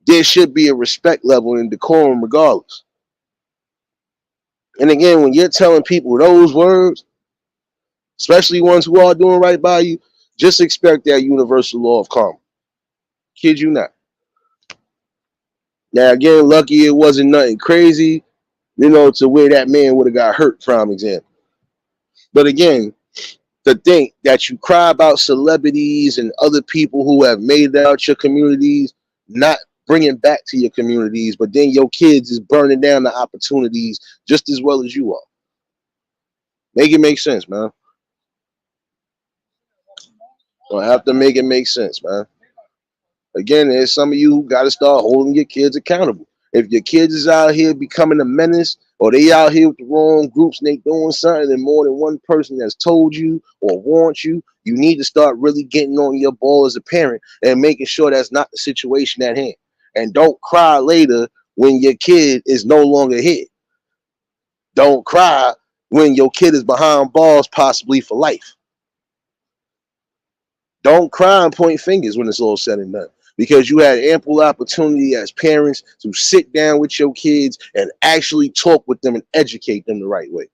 There should be a respect level and decorum regardless. And again, when you're telling people those words, especially ones who are doing right by you, just expect that universal law of karma. Kid you not. Now, again, lucky it wasn't nothing crazy, to where that man would have got hurt, prime example. But again, to think that you cry about celebrities and other people who have made it out your communities, not bringing back to your communities, but then your kids is burning down the opportunities just as well as you are. Make it make sense, man. Don't have to make it make sense, man. Again, there's some of you who got to start holding your kids accountable. If your kids is out here becoming a menace, or they out here with the wrong groups and they doing something, and more than one person has told you or warned you, you need to start really getting on your ball as a parent and making sure that's not the situation at hand. And don't cry later when your kid is no longer here. Don't cry when your kid is behind bars, possibly for life. Don't cry and point fingers when it's all said and done, because you had ample opportunity as parents to sit down with your kids and actually talk with them and educate them the right way.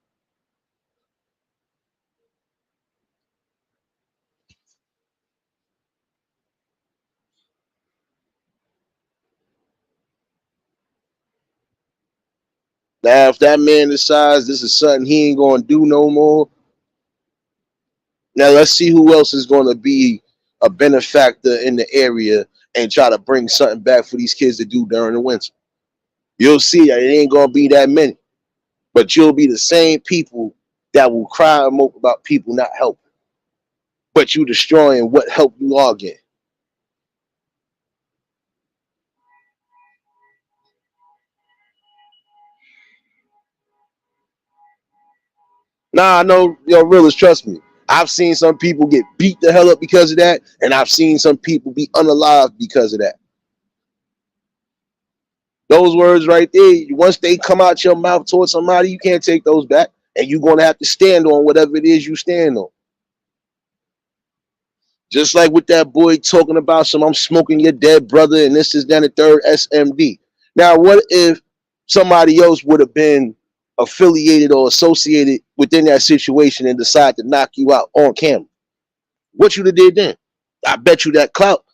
Now, if that man decides this is something he ain't going to do no more, now let's see who else is going to be a benefactor in the area and try to bring something back for these kids to do during the winter. You'll see that it ain't going to be that many, but you'll be the same people that will cry and mope about people not helping, but you destroying what help you are getting. Nah, I know, realist, trust me. I've seen some people get beat the hell up because of that, and I've seen some people be unalived because of that. Those words right there, once they come out your mouth towards somebody, you can't take those back, and you're gonna have to stand on whatever it is you stand on. Just like with that boy talking about I'm smoking your dead brother, and this is then the third SMD. Now, what if somebody else would have been affiliated or associated within that situation and decide to knock you out on camera? What you'd have did then? I bet you that clout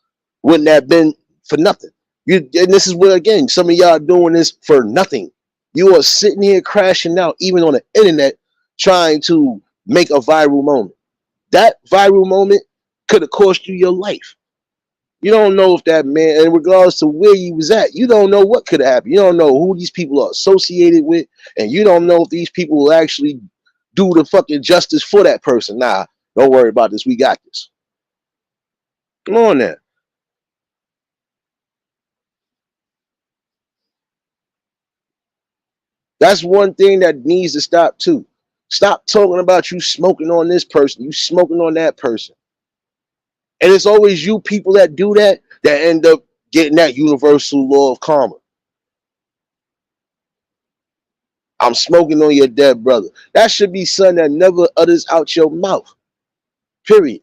wouldn't have been for nothing. And this is where again, some of y'all doing this for nothing. You are sitting here crashing out, even on the internet, trying to make a viral moment. That viral moment could have cost you your life. You don't know if that man, and regardless to where you was at, you don't know what could have happened. You don't know who these people are associated with, and you don't know if these people will actually do the fucking justice for that person. Nah, don't worry about this. We got this. Come on now. That's one thing that needs to stop too. Stop talking about you smoking on this person, you smoking on that person. And it's always you people that do that that end up getting that universal law of karma. I'm smoking on your dead brother. That should be something that never utters out your mouth. Period.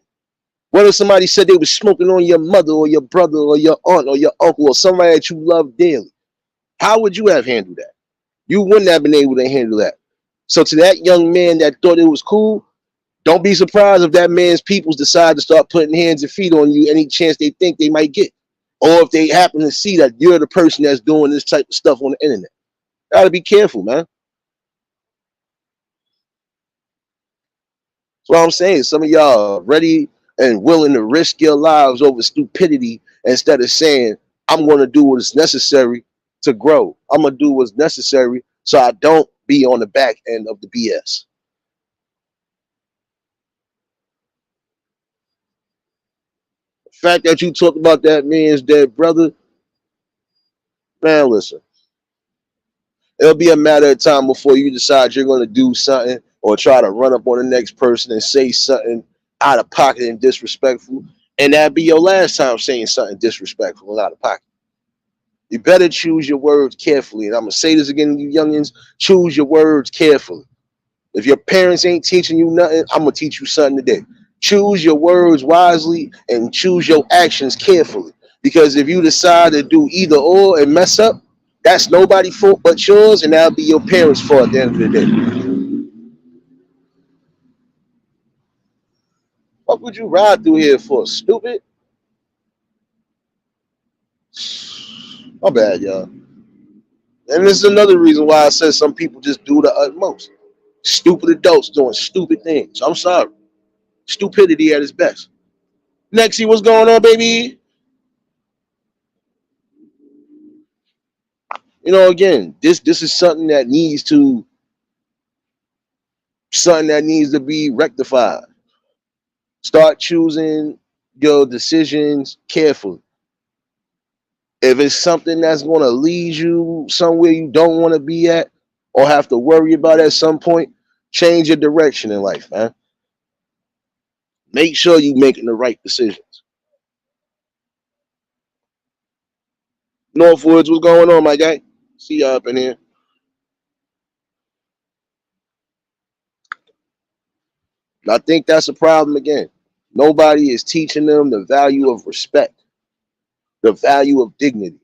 What if somebody said they was smoking on your mother or your brother or your aunt or your uncle or somebody that you love dearly? How would you have handled that? You wouldn't have been able to handle that. So to that young man that thought it was cool, don't be surprised if that man's peoples decide to start putting hands and feet on you any chance they think they might get. Or if they happen to see that you're the person that's doing this type of stuff on the internet. Gotta be careful, man. That's what I'm saying. Some of y'all are ready and willing to risk your lives over stupidity instead of saying, I'm going to do what is necessary to grow. I'm going to do what's necessary so I don't be on the back end of the BS. The fact that you talk about that man's dead brother, man, listen, it'll be a matter of time before you decide you're going to do something or try to run up on the next person and say something out of pocket and disrespectful. And that'd be your last time saying something disrespectful and out of pocket. You better choose your words carefully. And I'm going to say this again, you youngins, choose your words carefully. If your parents ain't teaching you nothing, I'm going to teach you something today. Choose your words wisely and choose your actions carefully. Because if you decide to do either or and mess up, that's nobody's fault but yours, and that'll be your parents' fault at the end of the day. What would you ride through here for? Stupid? My bad, y'all. And this is another reason why I said some people just do the utmost. Stupid adults doing stupid things. I'm sorry. Stupidity at its best. Nexie, what's going on, baby? Again, this is something that needs to be rectified. Start choosing your decisions carefully. If it's something that's going to lead you somewhere you don't want to be at or have to worry about at some point, change your direction in life, man. Make sure you're making the right decisions. Northwoods, what's going on, my guy? See you up in here. I think that's a problem again. Nobody is teaching them the value of respect, the value of dignity.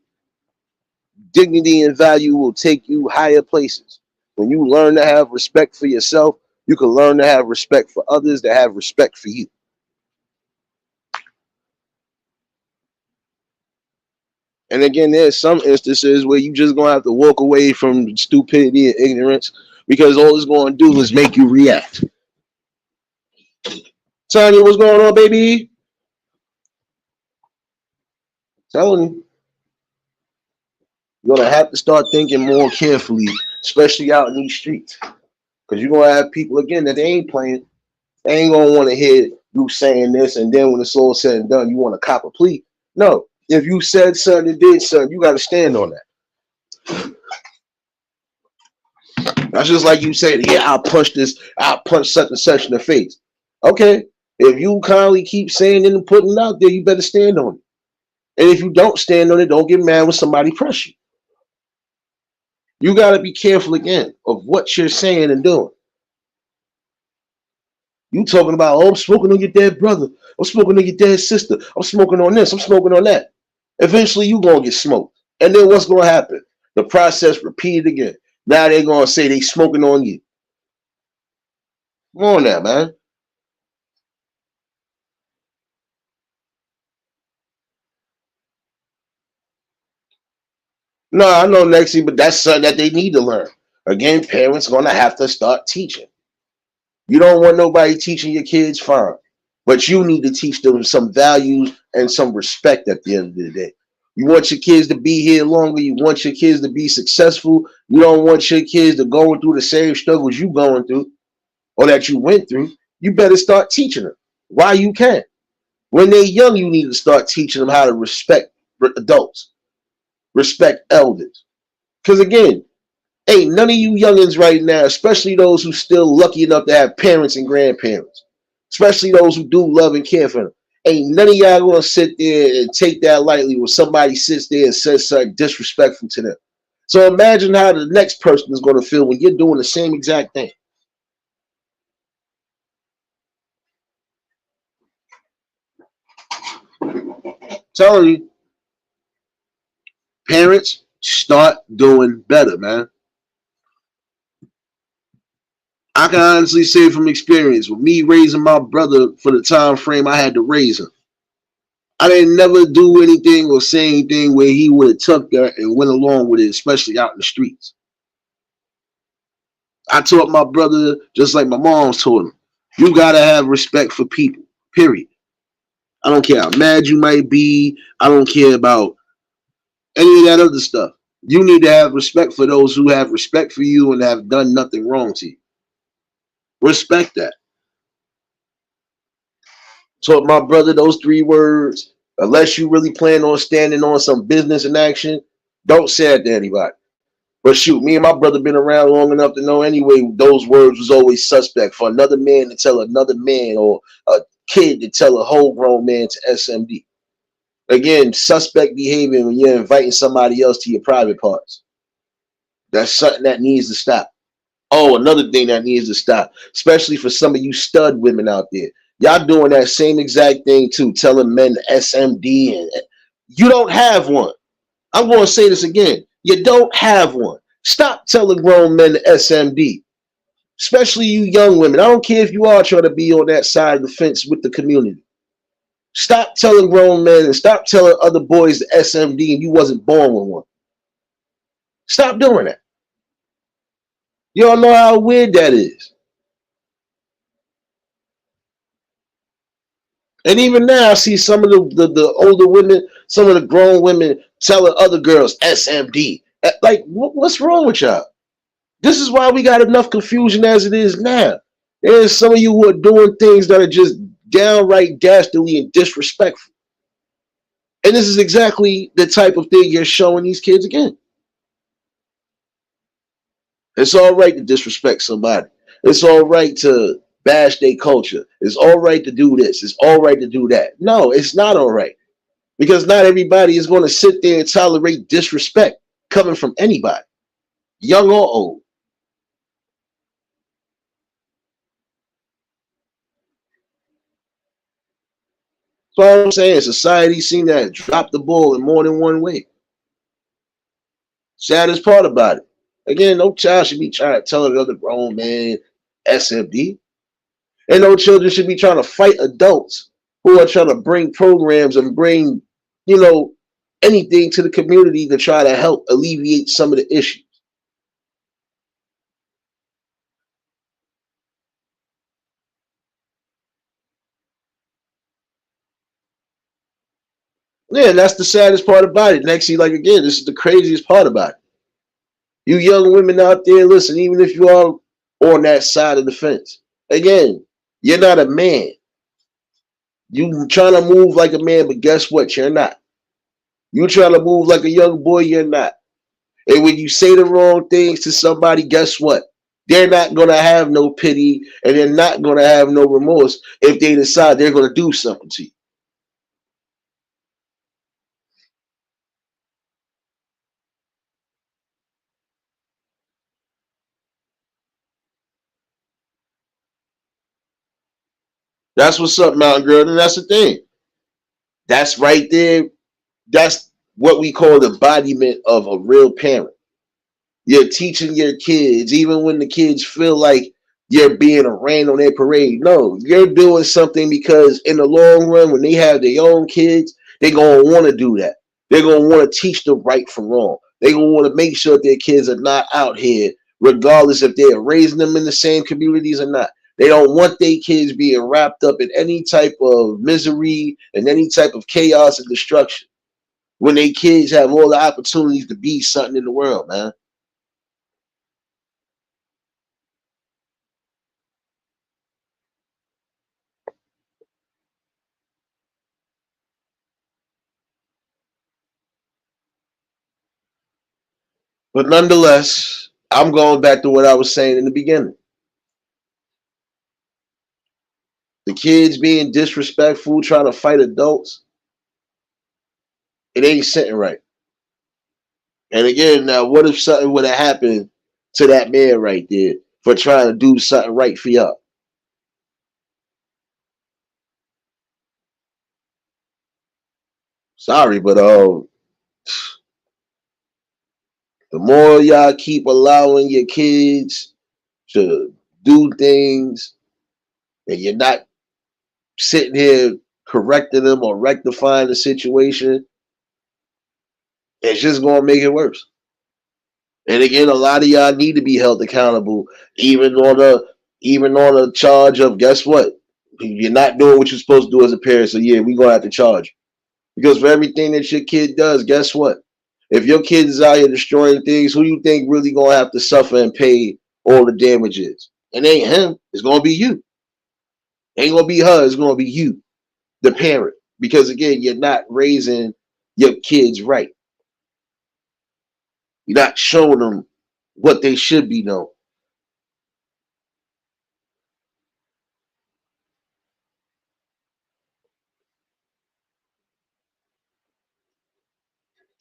Dignity and value will take you higher places. When you learn to have respect for yourself, you can learn to have respect for others that have respect for you. And again, there's some instances where you just gonna have to walk away from stupidity and ignorance because all it's gonna do is make you react. Tanya, what's going on, baby? Telling you, you're gonna have to start thinking more carefully, especially out in these streets. Because you're gonna have people again that they ain't playing. They ain't gonna want to hear you saying this, and then when it's all said and done, you want to cop a plea. No, if you said something and did something, you got to stand on that. That's just like you said, yeah, I'll punch such and such in the face. Okay, if you kindly keep saying it and putting it out there, you better stand on it. And if you don't stand on it, don't get mad when somebody press you. You got to be careful again of what you're saying and doing. You talking about, oh, I'm smoking on your dead brother. I'm smoking on your dead sister. I'm smoking on this. I'm smoking on that. Eventually, you gonna get smoked. And then what's gonna happen? The process repeated again. Now they're gonna say they smoking on you. Come on now, man. No, I know Lexi, but that's something that they need to learn. Again, parents gonna have to start teaching. You don't want nobody teaching your kids, fine. But you need to teach them some values and some respect at the end of the day. You want your kids to be here longer. You want your kids to be successful. You don't want your kids to going through the same struggles you going through or that you went through. You better start teaching them while you can. When they're young, you need to start teaching them how to respect adults, respect elders. Because again, ain't none of you youngins right now, especially those who still lucky enough to have parents and grandparents, especially those who do love and care for them. Ain't none of y'all gonna sit there and take that lightly when somebody sits there and says something disrespectful to them. So imagine how the next person is gonna feel when you're doing the same exact thing. Telling you, parents, start doing better, man. I can honestly say from experience, with me raising my brother for the time frame I had to raise him, I didn't never do anything or say anything where he would have took that and went along with it, especially out in the streets. I taught my brother just like my mom's taught him. You gotta have respect for people. Period. I don't care how mad you might be. I don't care about any of that other stuff. You need to have respect for those who have respect for you and have done nothing wrong to you. Respect that. Taught my brother those 3 words. Unless you really plan on standing on some business in action, don't say it to anybody. But shoot, me and my brother been around long enough to know anyway, those words was always suspect. For another man to tell another man or a kid to tell a whole grown man to SMD. Again, suspect behavior when you're inviting somebody else to your private parts. That's something that needs to stop. Oh, another thing that needs to stop, especially for some of you stud women out there. Y'all doing that same exact thing too, telling men to SMD, and you don't have one. I'm going to say this again. You don't have one. Stop telling grown men to SMD, especially you young women. I don't care if you are trying to be on that side of the fence with the community. Stop telling grown men and stop telling other boys to SMD and you wasn't born with one. Stop doing that. You all know how weird that is. And even now, I see some of the older women, some of the grown women telling other girls SMD. Like, what's wrong with y'all? This is why we got enough confusion as it is now. There's some of you who are doing things that are just downright dastardly and disrespectful. And this is exactly the type of thing you're showing these kids again. It's all right to disrespect somebody. It's all right to bash their culture. It's all right to do this. It's all right to do that. No, it's not all right. Because not everybody is going to sit there and tolerate disrespect coming from anybody, young or old. So I'm saying society seems to have dropped the ball in more than one way. Saddest part about it. Again, no child should be trying to tell another grown man SMD. And no children should be trying to fight adults who are trying to bring programs and bring, you know, anything to the community to try to help alleviate some of the issues. Yeah, and that's the saddest part about it. Next, like again, this is the craziest part about it. You young women out there, listen, even if you are on that side of the fence, again, you're not a man. You trying to move like a man, but guess what? You're not. You trying to move like a young boy, you're not. And when you say the wrong things to somebody, guess what? They're not going to have no pity and they're not going to have no remorse if they decide they're going to do something to you. That's what's up, Mountain Girl. And that's the thing. That's right there. That's what we call the embodiment of a real parent. You're teaching your kids, even when the kids feel like you're being a rain on their parade. No, you're doing something because in the long run, when they have their own kids, they're going to want to do that. They're going to want to teach them right from wrong. They're going to want to make sure their kids are not out here, regardless if they're raising them in the same communities or not. They don't want their kids being wrapped up in any type of misery and any type of chaos and destruction when they kids have all the opportunities to be something in the world, man. But nonetheless, I'm going back to what I was saying in the beginning. The kids being disrespectful, trying to fight adults, it ain't sitting right. And again, now what if something would have happened to that man right there for trying to do something right for y'all? Sorry, but the more y'all keep allowing your kids to do things and you're not sitting here correcting them or rectifying the situation, it's just gonna make it worse. And again, a lot of y'all need to be held accountable, even on a charge of guess what? You're not doing what you're supposed to do as a parent, so yeah, we're gonna have to charge. Because for everything that your kid does, guess what? If your kid is out here destroying things, who you think really gonna have to suffer and pay all the damages? It ain't him. It's gonna be you. It ain't gonna be her. It's gonna be you, the parent. Because again, you're not raising your kids right. You're not showing them what they should be doing.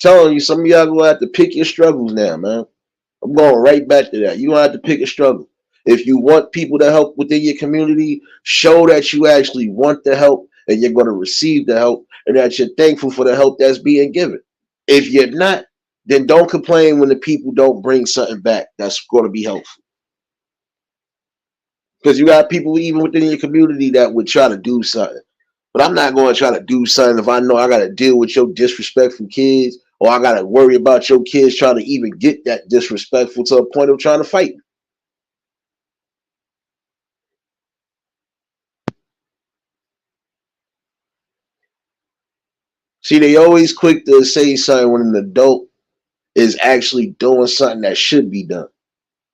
Telling you, some of y'all gonna have to pick your struggles now, man. I'm going right back to that. You're gonna have to pick a struggle. If you want people to help within your community, show that you actually want the help and you're gonna receive the help and that you're thankful for the help that's being given. If you're not, then don't complain when the people don't bring something back that's gonna be helpful. Because you got people even within your community that would try to do something. But I'm not going to try to do something if I know I got to deal with your disrespectful kids or I got to worry about your kids trying to even get that disrespectful to a point of trying to fight. See, they always quick to say something when an adult is actually doing something that should be done.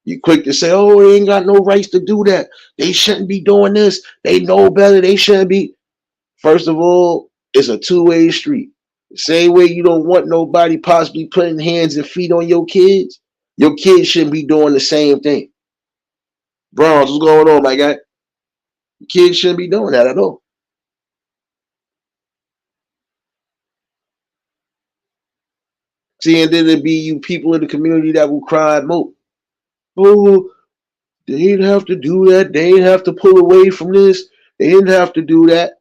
You quick to say, oh, they ain't got no rights to do that. They shouldn't be doing this. They know better. They shouldn't be. First of all, it's a two-way street. The same way you don't want nobody possibly putting hands and feet on your kids shouldn't be doing the same thing. Bronze, what's going on, my guy? Your kids shouldn't be doing that at all. See, and then it be you people in the community that will cry and mope. Oh, they didn't have to do that. They didn't have to pull away from this. They didn't have to do that.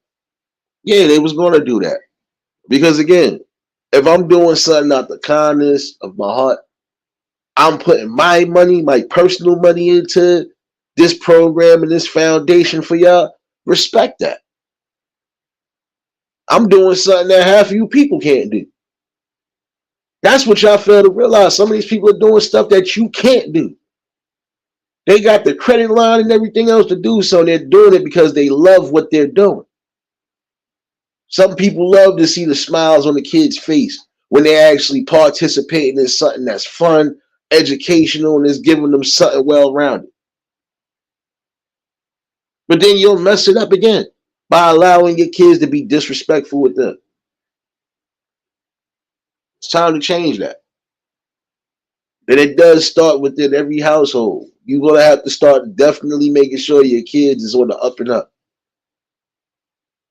Yeah, they was going to do that. Because again, if I'm doing something out the kindness of my heart, I'm putting my money, my personal money into this program and this foundation for y'all. Respect that. I'm doing something that half of you people can't do. That's what y'all fail to realize. Some of these people are doing stuff that you can't do. They got the credit line and everything else to do so. They're doing it because they love what they're doing. Some people love to see the smiles on the kid's face when they're actually participating in something that's fun, educational, and is giving them something well rounded. But then you'll mess it up again by allowing your kids to be disrespectful with them. It's time to change that. And it does start within every household. You're going to have to start definitely making sure your kids is on the up and up.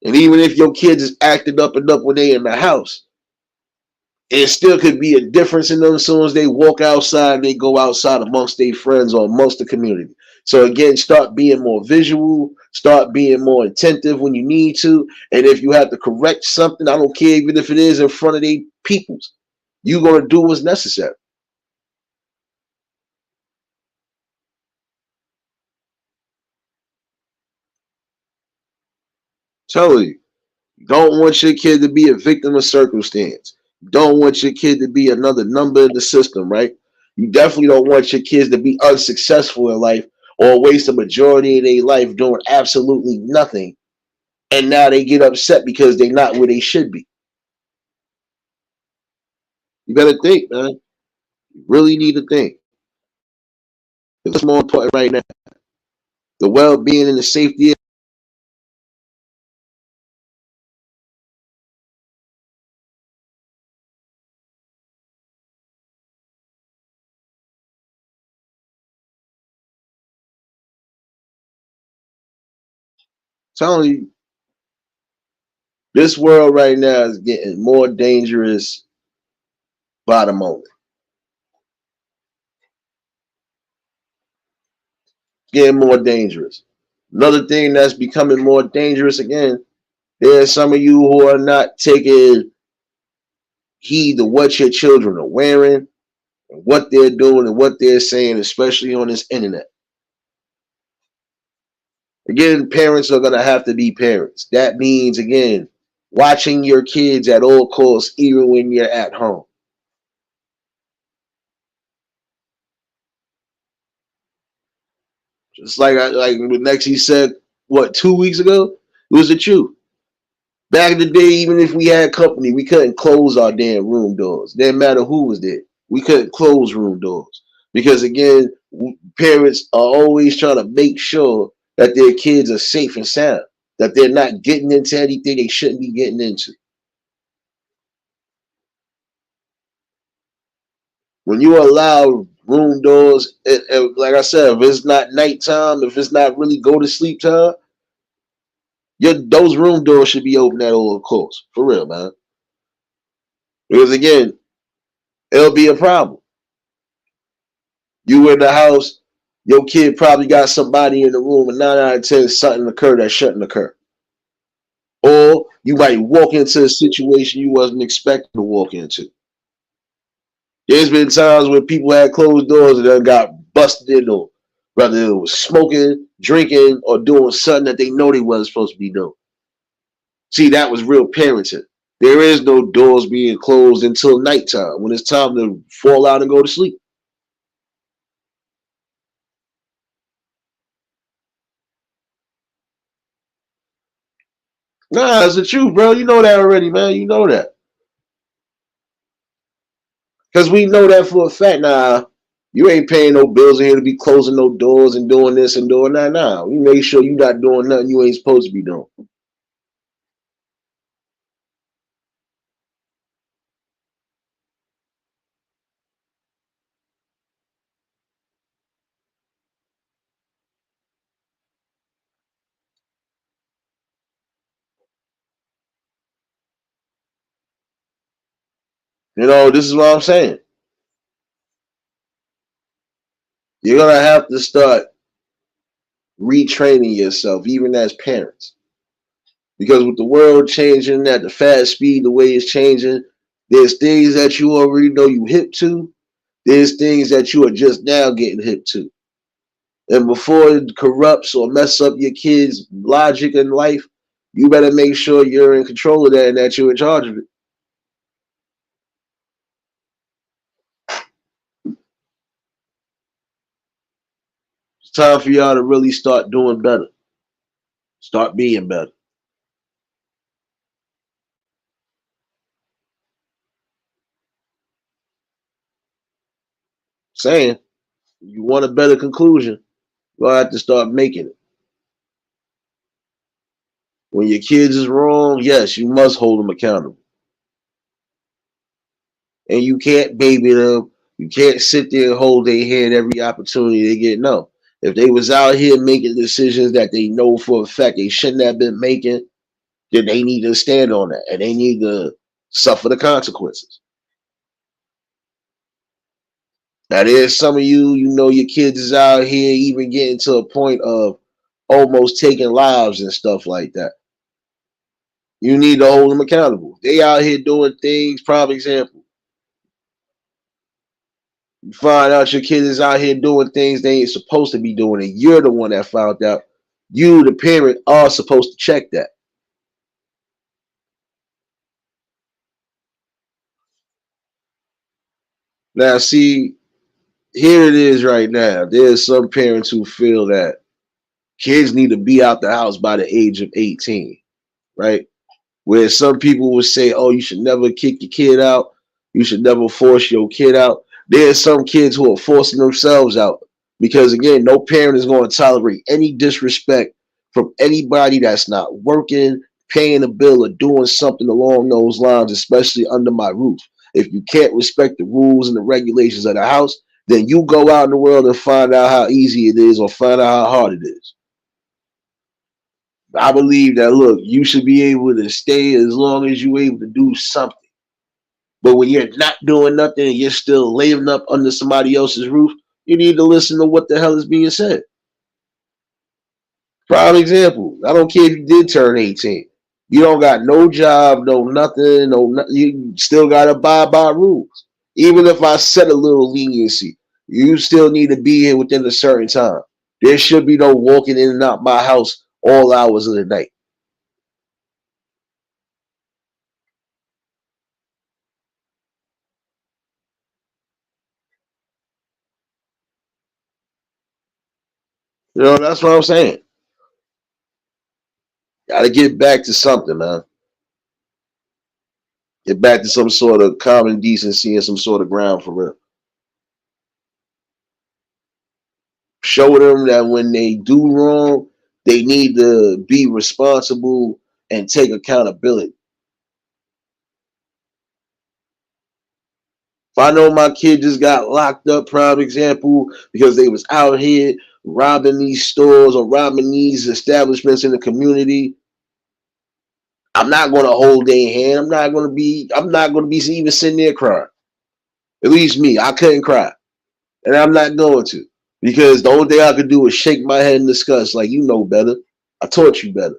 And even if your kids is acting up and up when they in the house, it still could be a difference in them as soon as they walk outside and they go outside amongst their friends or amongst the community. So again, start being more visual, start being more attentive when you need to. And if you have to correct something, I don't care even if it is in front of the peoples, you're going to do what's necessary. Tell you, you don't want your kid to be a victim of circumstance. You don't want your kid to be another number in the system, right? You definitely don't want your kids to be unsuccessful in life or waste a majority of their life doing absolutely nothing, and now they get upset because they're not where they should be. You better think, man. You really need to think. It's more important right now. The well-being and the safety. Telling you, this world right now is getting more dangerous by the moment. Getting more dangerous. Another thing that's becoming more dangerous again, there's some of you who are not taking heed to what your children are wearing and what they're doing and what they're saying, especially on this internet. Again, parents are going to have to be parents. That means, again, watching your kids at all costs, even when you're at home. Just like what Nexie said, what, 2 weeks ago? It was the truth. Back in the day, even if we had company, we couldn't close our damn room doors. Didn't matter who was there. We couldn't close room doors. Because again, parents are always trying to make sure that their kids are safe and sound, that they're not getting into anything they shouldn't be getting into. When you allow room doors, like I said, if it's not nighttime, if it's not really go to sleep time, those room doors should be open at all costs. For real, man. Because again, it'll be a problem. You in the house, your kid probably got somebody in the room, and 9 out of 10 something occurred that shouldn't occur. Or you might walk into a situation you wasn't expecting to walk into. There's been times where people had closed doors and then got busted in, or whether it was smoking, drinking, or doing something that they know they wasn't supposed to be doing. See, that was real parenting. There is no doors being closed until nighttime when it's time to fall out and go to sleep. Nah, that's the truth, bro. You know that already, man. You know that. Because we know that for a fact. Nah, you ain't paying no bills in here to be closing no doors and doing this and doing that. Nah, we make sure you not doing nothing you ain't supposed to be doing. You know, this is what I'm saying. You're gonna have to start retraining yourself, even as parents. Because with the world changing at the fast speed, the way it's changing, there's things that you already know you hip to. There's things that you are just now getting hip to. And before it corrupts or mess up your kids' logic in life, you better make sure you're in control of that and that you're in charge of it. It's time for y'all to really start doing better. Start being better. Saying you want a better conclusion, you'll have to start making it. When your kids is wrong, yes, you must hold them accountable. And you can't baby them. You can't sit there and hold their hand every opportunity they get. No. If they was out here making decisions that they know for a fact they shouldn't have been making, then they need to stand on that and they need to suffer the consequences. Now there's some of you, you know your kids is out here even getting to a point of almost taking lives and stuff like that. You need to hold them accountable. They out here doing things, prime example. You find out your kid is out here doing things they ain't supposed to be doing, and you're the one that found out. You, the parent, are supposed to check that. Now, see, here it is right now. There's some parents who feel that kids need to be out the house by the age of 18, right? Where some people would say, oh, you should never kick your kid out. You should never force your kid out. There's some kids who are forcing themselves out because, again, no parent is going to tolerate any disrespect from anybody that's not working, paying a bill, or doing something along those lines, especially under my roof. If you can't respect the rules and the regulations of the house, then you go out in the world and find out how easy it is or find out how hard it is. I believe that, look, you should be able to stay as long as you're able to do something. But when you're not doing nothing and you're still living up under somebody else's roof, you need to listen to what the hell is being said. Prime example, I don't care if you did turn 18. You don't got no job, no nothing, you still got to abide by rules. Even if I set a little leniency, you still need to be here within a certain time. There should be no walking in and out my house all hours of the night. You know, that's what I'm saying. Got to get back to something, man. Get back to some sort of common decency and some sort of ground for real. Show them that when they do wrong, they need to be responsible and take accountability. If I know my kid just got locked up, prime example, because they was out here robbing these stores or robbing these establishments in the community, I'm not going to hold their hand. I'm not going to be even sitting there crying. At least me, I couldn't cry. And I'm not going to. Because the only thing I could do is shake my head in disgust, like, you know better. I taught you better.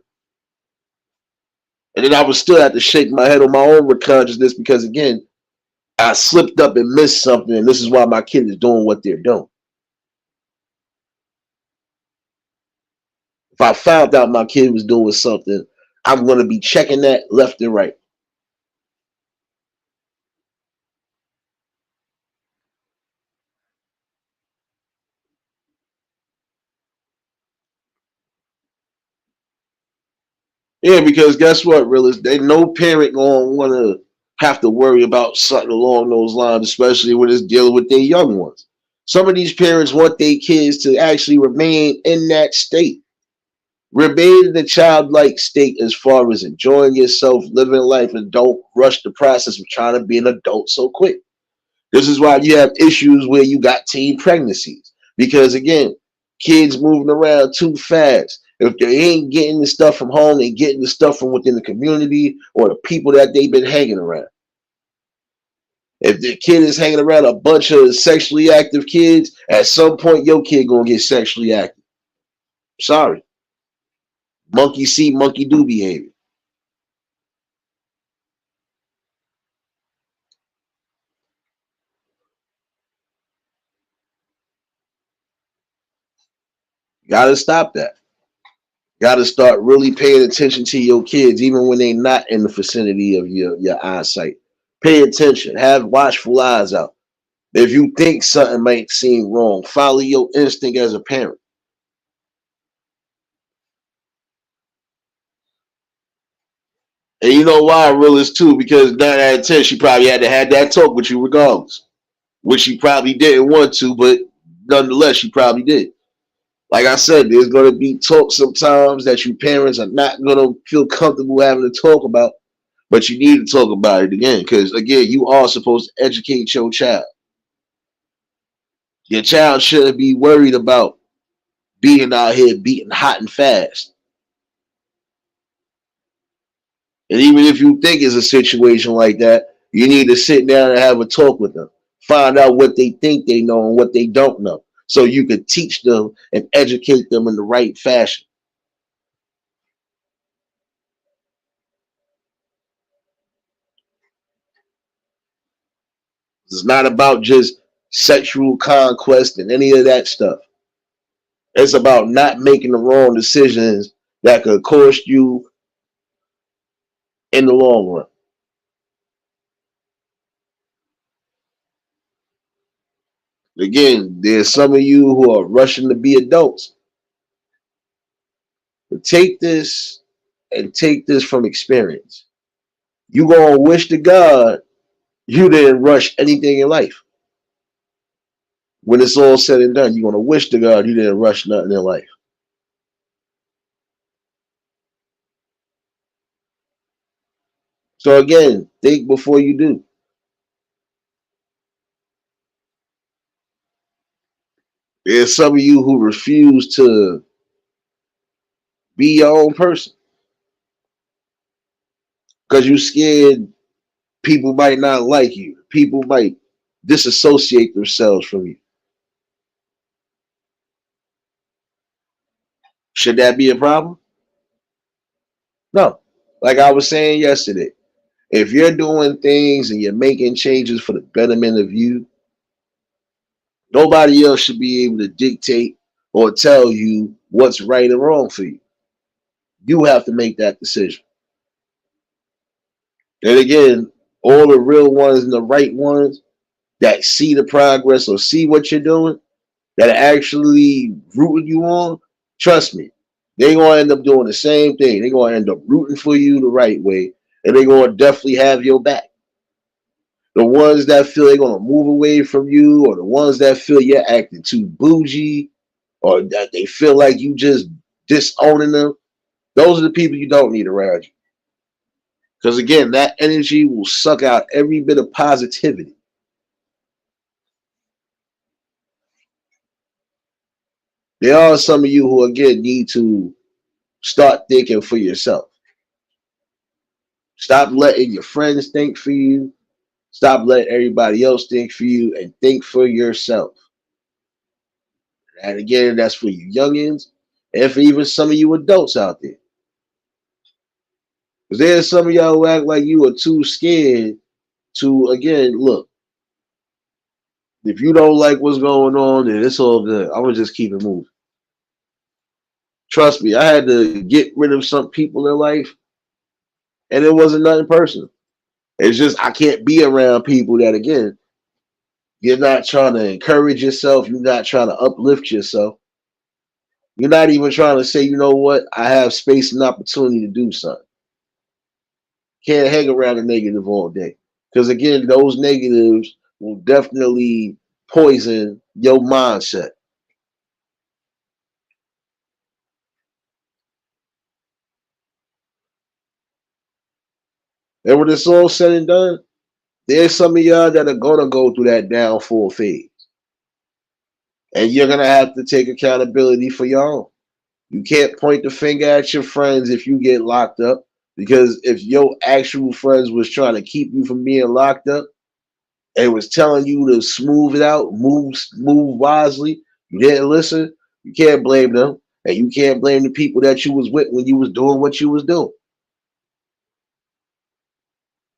And then I would still have to shake my head on my own consciousness because, again, I slipped up and missed something. And this is why my kid is doing what they're doing. If I found out my kid was doing something, I'm going to be checking that left and right. Yeah, because guess what, realist? They no parent gonna want to have to worry about something along those lines, especially when it's dealing with their young ones. Some of these parents want their kids to actually remain in that state, remain in the childlike state as far as enjoying yourself, living life, and don't rush the process of trying to be an adult so quick. This is why you have issues where you got teen pregnancies. Because again, kids moving around too fast. If they ain't getting the stuff from home, they getting the stuff from within the community or the people that they've been hanging around. If the kid is hanging around a bunch of sexually active kids, at some point your kid gonna get sexually active. Sorry. Monkey see, monkey do behavior. You gotta stop that. Got to start really paying attention to your kids, even when they're not in the vicinity of your eyesight. Pay attention. Have watchful eyes out. If you think something might seem wrong, follow your instinct as a parent. And you know why I realize too, because 9 out of 10, she probably had to have that talk with you regardless, which she probably didn't want to, but nonetheless, she probably did. Like I said, there's going to be talk sometimes that you parents are not going to feel comfortable having to talk about. But you need to talk about it again, because again, you are supposed to educate your child. Your child shouldn't be worried about being out here beating hot and fast. And even if you think it's a situation like that, you need to sit down and have a talk with them. Find out what they think they know and what they don't know. So you can teach them and educate them in the right fashion. It's not about just sexual conquest and any of that stuff. It's about not making the wrong decisions that could cost you in the long run. Again, there's some of you who are rushing to be adults. But take this and take this from experience. You gonna wish to God you didn't rush anything in life. When it's all said and done, you're gonna wish to God you didn't rush nothing in life. So again, think before you do. There's some of you who refuse to be your own person because you're scared people might not like you. People might disassociate themselves from you. Should that be a problem? No. Like I was saying yesterday, if you're doing things and you're making changes for the betterment of you, nobody else should be able to dictate or tell you what's right or wrong for you. You have to make that decision. And again, all the real ones and the right ones that see the progress or see what you're doing, that are actually rooting you on, trust me, they're gonna end up doing the same thing. They're gonna end up rooting for you the right way, and they're gonna definitely have your back. The ones that feel they're gonna move away from you, or the ones that feel you're acting too bougie, or that they feel like you just disowning them, those are the people you don't need around you. Because again, that energy will suck out every bit of positivity. There are some of you who again need to start thinking for yourself. Stop letting your friends think for you. Stop letting everybody else think for you and think for yourself. And again, that's for you youngins and for even some of you adults out there. Because there's some of y'all who act like you are too scared to, again, look, if you don't like what's going on, then it's all good. I'm going to just keep it moving. Trust me, I had to get rid of some people in life, and it wasn't nothing personal. It's just I can't be around people that, again, you're not trying to encourage yourself. You're not trying to uplift yourself. You're not even trying to say, you know what, I have space and opportunity to do something. Can't hang around the negative all day. Because again, those negatives will definitely poison your mindset. And when it's all said and done, there's some of y'all that are gonna go through that downfall phase. And you're gonna have to take accountability for your own. You can't point the finger at your friends if you get locked up. Because if your actual friends was trying to keep you from being locked up and was telling you to smooth it out, move wisely, you didn't listen, you can't blame them. And you can't blame the people that you was with when you was doing what you was doing.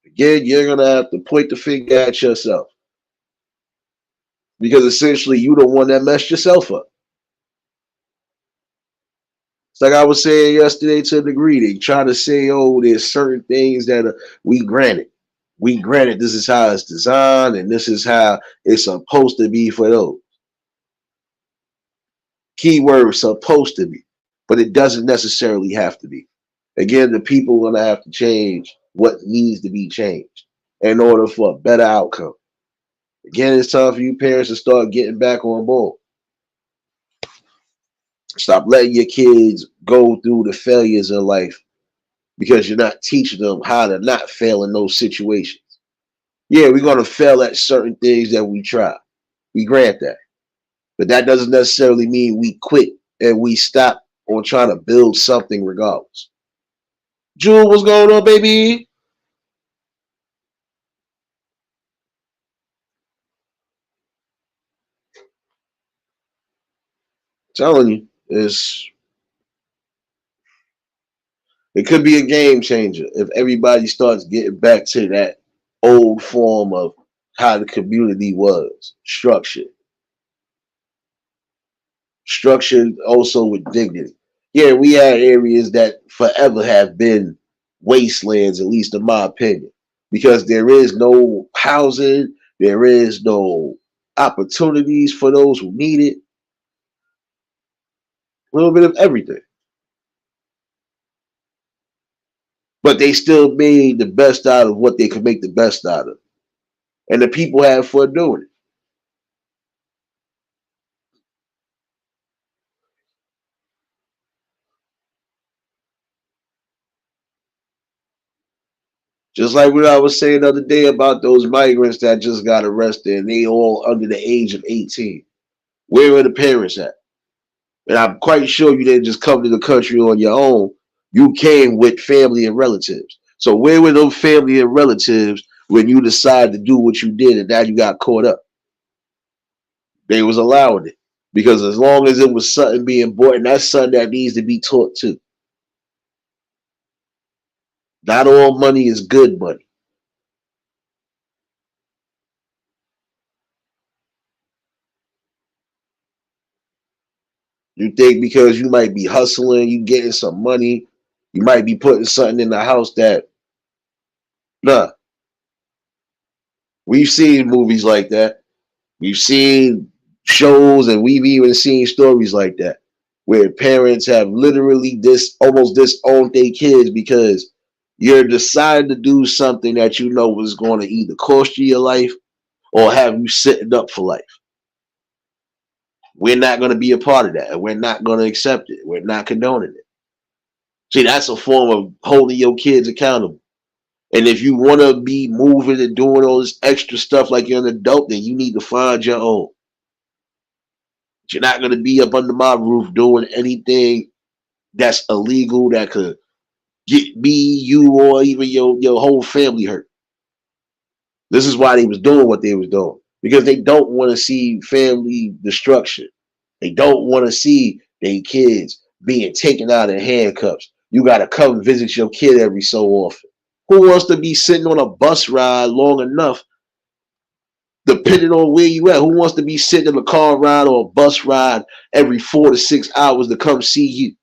Again, you're gonna have to point the finger at yourself. Because essentially you the one that messed yourself up. It's like I was saying yesterday to a degree. They try to say, oh, there's certain things that we granted. We granted this is how it's designed and this is how it's supposed to be for those. Keyword supposed to be, but it doesn't necessarily have to be. Again, the people are gonna have to change what needs to be changed in order for a better outcome. Again, it's time for you parents to start getting back on board. Stop letting your kids go through the failures in life because you're not teaching them how to not fail in those situations. Yeah, we're going to fail at certain things that we try. We grant that. But that doesn't necessarily mean we quit and we stop on trying to build something regardless. Jewel, what's going on, baby? Telling you, it could be a game changer if everybody starts getting back to that old form of how the community was structured. Structured also with dignity. Yeah, we had areas that forever have been wastelands, at least in my opinion, because there is no housing, there is no opportunities for those who need it, a little bit of everything. But they still made the best out of what they could make the best out of. And the people had fun doing it. Just like what I was saying the other day about those migrants that just got arrested and they all under the age of 18. Where are the parents at? And I'm quite sure you didn't just come to the country on your own. You came with family and relatives. So where were those family and relatives when you decided to do what you did and now you got caught up? They was allowing it. Because as long as it was something being bought, and that's something that needs to be taught too. Not all money is good money. You think because you might be hustling, you getting some money, you might be putting something in the house that, nah. We've seen movies like that. We've seen shows and we've even seen stories like that where parents have literally almost disowned their kids because you're deciding to do something that you know was going to either cost you your life or have you sitting up for life. We're not going to be a part of that. We're not going to accept it. We're not condoning it. See, that's a form of holding your kids accountable. And if you want to be moving and doing all this extra stuff like you're an adult, then you need to find your own. You're not going to be up under my roof doing anything that's illegal that could get me, you, or even your whole family hurt. This is why they was doing what they was doing because they don't want to see family destruction. They don't want to see their kids being taken out in handcuffs. You got to come visit your kid every so often. Who wants to be sitting on a bus ride long enough, depending on where you at? Who wants to be sitting in a car ride or a bus ride every 4 to 6 hours to come see you?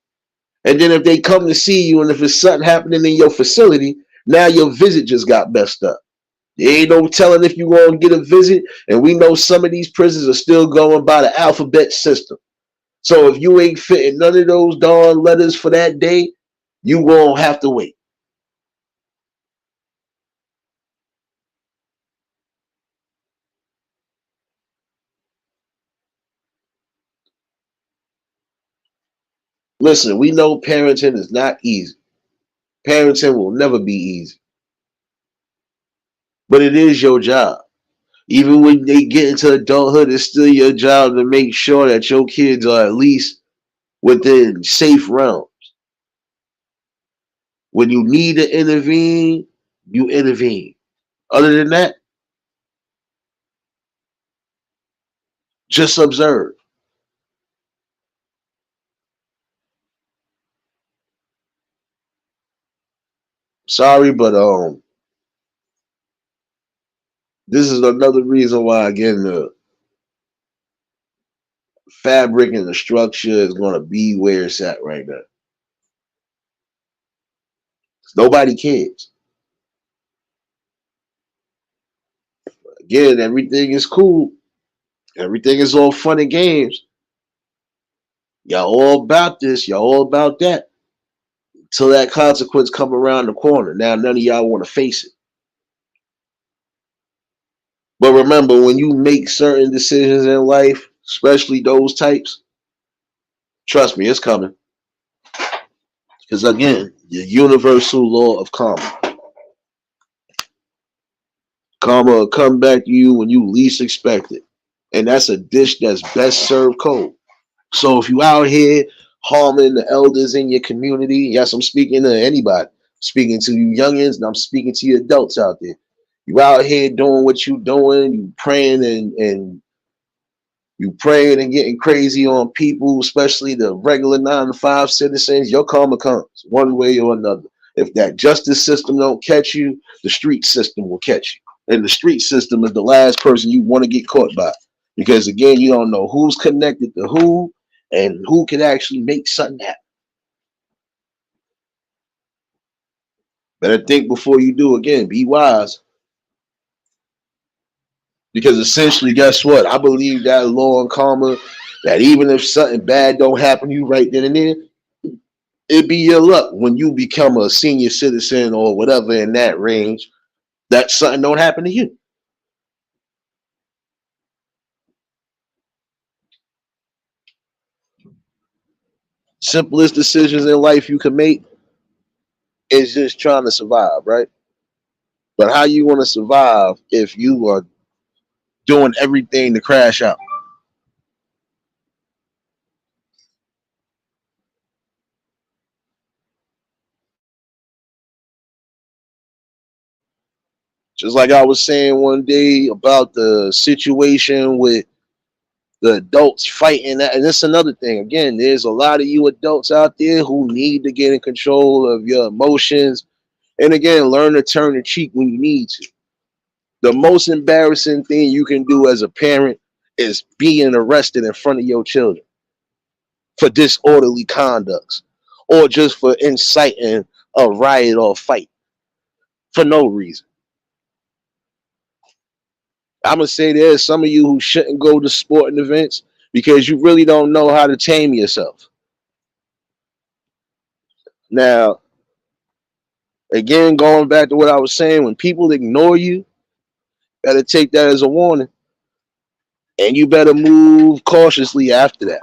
And then if they come to see you and if it's something happening in your facility, now your visit just got messed up. There ain't no telling if you're going to get a visit. And we know some of these prisons are still going by the alphabet system. So if you ain't fitting none of those darn letters for that day, you going to have to wait. Listen, we know parenting is not easy. Parenting will never be easy. But it is your job. Even when they get into adulthood, it's still your job to make sure that your kids are at least within safe realm. When you need to intervene, you intervene. Other than that, just observe. Sorry, but this is another reason why again the fabric and the structure is going to be where it's at right now. Nobody cares. Again, everything is cool. Everything is all fun and games. Y'all all about this. Y'all all about that. Till that consequence come around the corner. Now none of y'all want to face it. But remember, when you make certain decisions in life, especially those types, trust me, it's coming. Because again, the universal law of karma. Karma will come back to you when you least expect it. And that's a dish that's best served cold. So if you out here harming the elders in your community, yes, I'm speaking to anybody. I'm speaking to you youngins, and I'm speaking to you adults out there. You out here doing what you doing, you praying and you praying and getting crazy on people, especially the regular 9 to 5 citizens, your karma comes one way or another. If that justice system don't catch you, the street system will catch you. And the street system is the last person you want to get caught by. Because again, you don't know who's connected to who and who can actually make something happen. Better think before you do again. Be wise. Because essentially, guess what? I believe that law and karma, that even if something bad don't happen to you right then and there, it be your luck when you become a senior citizen or whatever in that range, that something don't happen to you. Simplest decisions in life you can make is just trying to survive, right? But how you want to survive if you are doing everything to crash out? Just like I was saying one day about the situation with the adults fighting that. And that's another thing. Again, there's a lot of you adults out there who need to get in control of your emotions. And again, learn to turn the cheek when you need to. The most embarrassing thing you can do as a parent is being arrested in front of your children for disorderly conducts or just for inciting a riot or fight for no reason. I'm gonna say there's some of you who shouldn't go to sporting events because you really don't know how to tame yourself. Now, again, going back to what I was saying, when people ignore you, gotta take that as a warning, and you better move cautiously after that.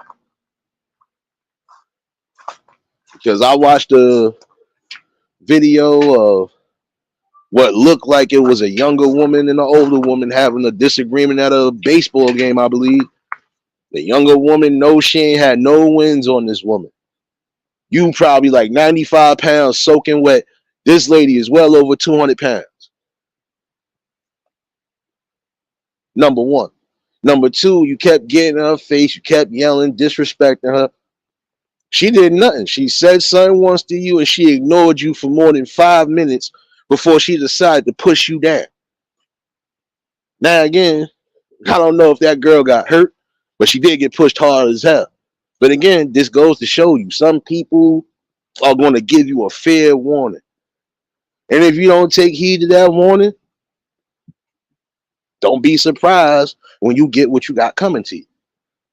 Because I watched a video of what looked like it was a younger woman and an older woman having a disagreement at a baseball game, I believe. The younger woman knows she ain't had no wins on this woman. You probably like 95 pounds soaking wet. This lady is well over 200 pounds. Number one. Number two, you kept getting in her face. You kept yelling, disrespecting her. She did nothing. She said something once to you and she ignored you for more than 5 minutes before she decided to push you down. Now, again, I don't know if that girl got hurt, but she did get pushed hard as hell. But again, this goes to show you some people are going to give you a fair warning. And if you don't take heed to that warning, don't be surprised when you get what you got coming to you.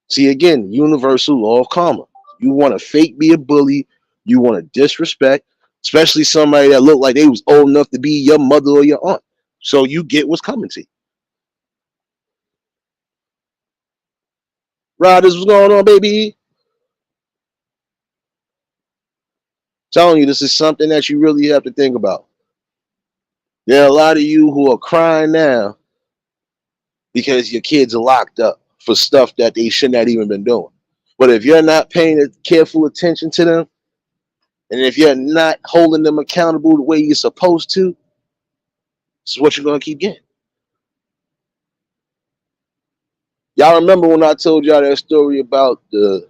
See, again, universal law of karma. You want to fake be a bully, you want to disrespect, especially somebody that looked like they was old enough to be your mother or your aunt. So you get what's coming to you. Riders, what's going on, baby? Telling you, this is something that you really have to think about. There are a lot of you who are crying now because your kids are locked up for stuff that they shouldn't have even been doing. But if you're not paying careful attention to them, and if you're not holding them accountable the way you're supposed to, this is what you're going to keep getting. Y'all remember when I told y'all that story about the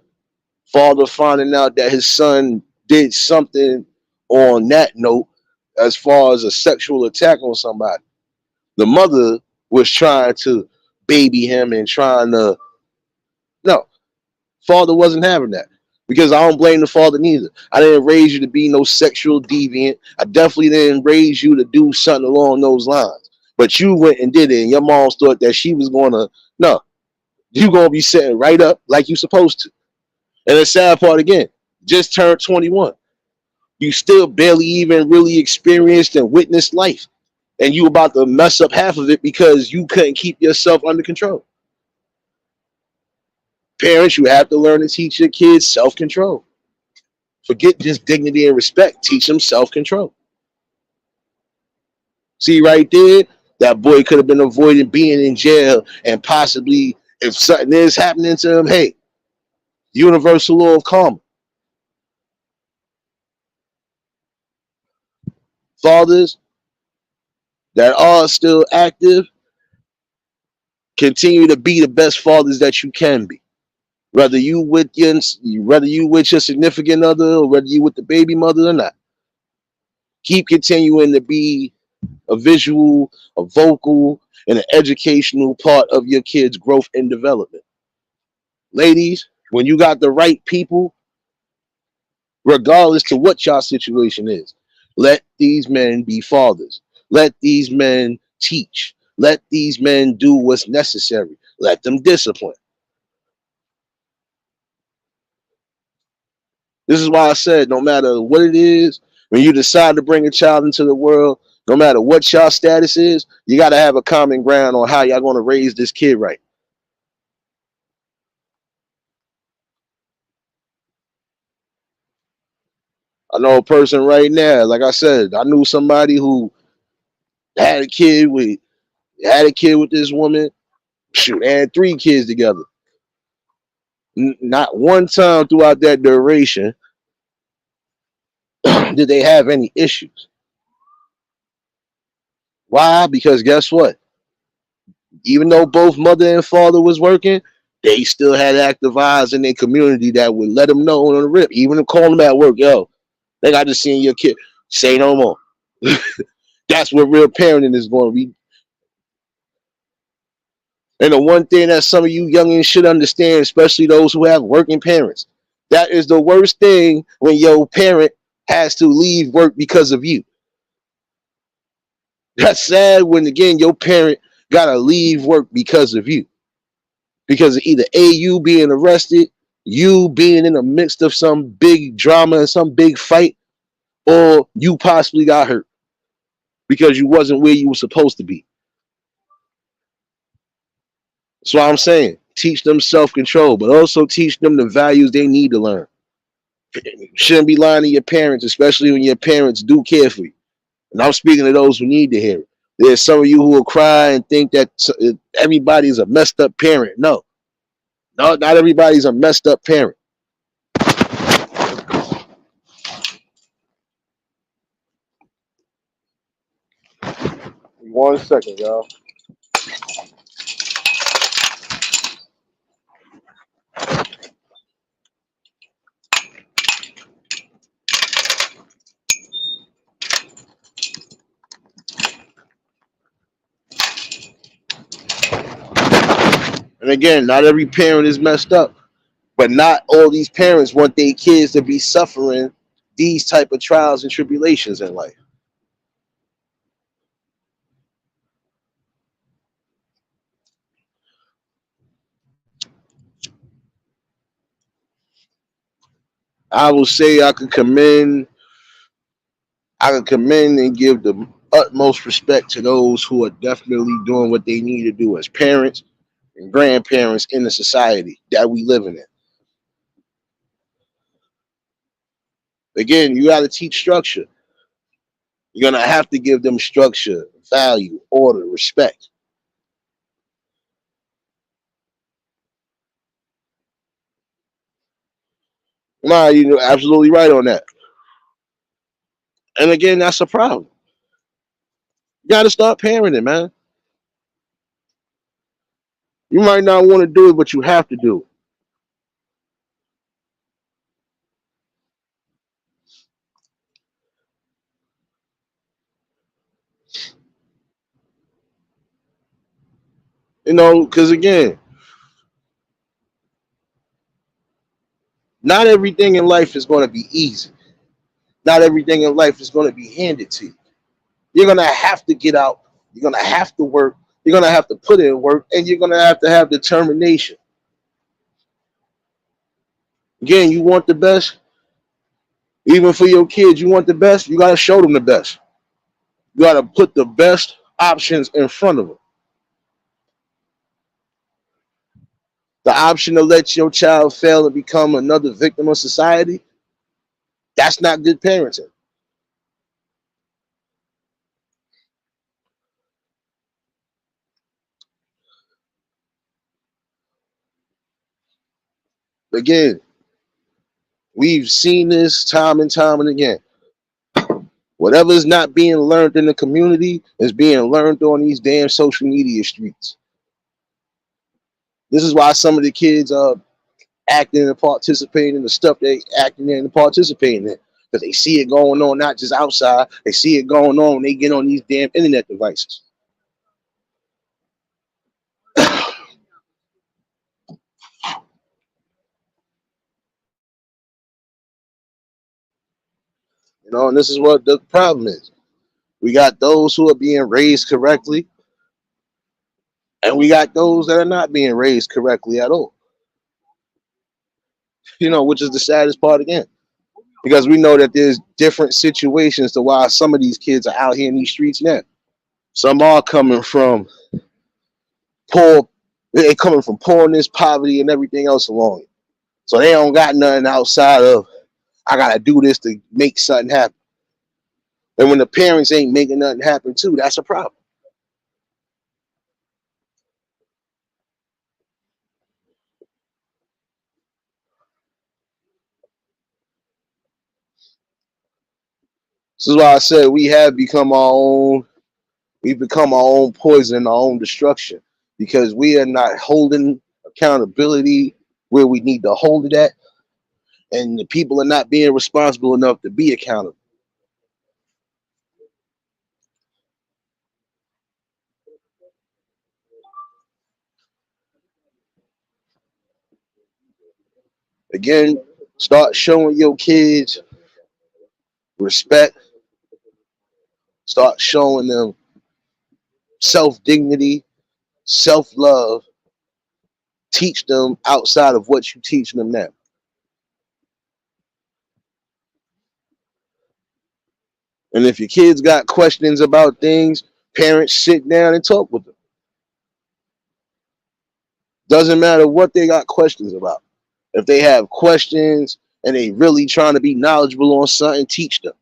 father finding out that his son did something on that note as far as a sexual attack on somebody? The mother was trying to baby him and trying to, no, father wasn't having that. Because I don't blame the father neither. I didn't raise you to be no sexual deviant. I definitely didn't raise you to do something along those lines. But you went and did it, and your mom thought that she was going to, no, you going to be sitting right up like you supposed to. And the sad part again, just turned 21. You still barely even really experienced and witnessed life. And you about to mess up half of it because you couldn't keep yourself under control. Parents, you have to learn to teach your kids self-control. Forget just dignity and respect. Teach them self-control. See right there, that boy could have been avoiding being in jail and possibly, if something is happening to him, hey, universal law of karma. Fathers that are still active, continue to be the best fathers that you can be. Whether you with your significant other or whether you with the baby mother or not. Keep continuing to be a visual, a vocal, and an educational part of your kids' growth and development. Ladies, when you got the right people, regardless to what y'all situation is, let these men be fathers. Let these men teach. Let these men do what's necessary. Let them discipline. This is why I said no matter what it is, when you decide to bring a child into the world, no matter what y'all status is, you got to have a common ground on how y'all going to raise this kid right. I know a person right now, like I said, I knew somebody who had a kid with this woman. Shoot, they had 3 kids together. Not one time throughout that duration did they have any issues. Why? Because guess what? Even though both mother and father was working, they still had active eyes in their community that would let them know on the rip, even to call them at work. Yo, they got to see your kid. Say no more. That's what real parenting is going to be. And the one thing that some of you youngins should understand, especially those who have working parents, that is the worst thing when your parent has to leave work because of you. That's sad when, again, your parent got to leave work because of you. Because of either A, you being arrested, you being in the midst of some big drama and some big fight, or you possibly got hurt because you wasn't where you were supposed to be. That's what I'm saying. Teach them self-control, but also teach them the values they need to learn. You shouldn't be lying to your parents, especially when your parents do care for you. And I'm speaking to those who need to hear it. There's some of you who will cry and think that everybody's a messed up parent. No, no, not everybody's a messed up parent. 1 second, y'all. And again, not every parent is messed up, but not all these parents want their kids to be suffering these type of trials and tribulations in life. I will say I can commend and give the utmost respect to those who are definitely doing what they need to do as parents and grandparents in the society that we live in. Again, you got to teach structure. You're gonna have to give them structure, value, order, respect. Nah, you're absolutely right on that. And again, that's a problem. You got to start parenting, man. You might not want to do it, but you have to do it. Because again, not everything in life is going to be easy. Not everything in life is going to be handed to you. You're going to have to get out. You're going to have to work. You're going to have to put in work, and you're going to have determination. Again, you want the best, even for your kids. You want the best. You got to show them the best. You got to put the best options in front of them. The option to let your child fail and become another victim of society, that's not good parenting. Again, we've seen this time and time and again. Whatever is not being learned in the community is being learned on these damn social media streets. This is why some of the kids are acting and participating in the stuff they acting in and participating in. Because they see it going on, not just outside. They see it going on when they get on these damn internet devices. And this is what the problem is. We got those who are being raised correctly, And we got those that are not being raised correctly at all. Which is the saddest part again. Because we know that there's different situations to why some of these kids are out here in these streets now. Some are coming from poor, they're coming from poorness, poverty, and everything else along it. So they don't got nothing outside of I gotta do this to make something happen. And when the parents ain't making nothing happen too, that's a problem. This is why I said we've become our own poison, our own destruction, because we are not holding accountability where we need to hold it at, and the people are not being responsible enough to be accountable. Again, start showing your kids respect, start showing them self dignity, self love, teach them outside of what you teach them now. And if your kids got questions about things, parents sit down and talk with them. Doesn't matter what they got questions about. If they have questions and they really trying to be knowledgeable on something, teach them.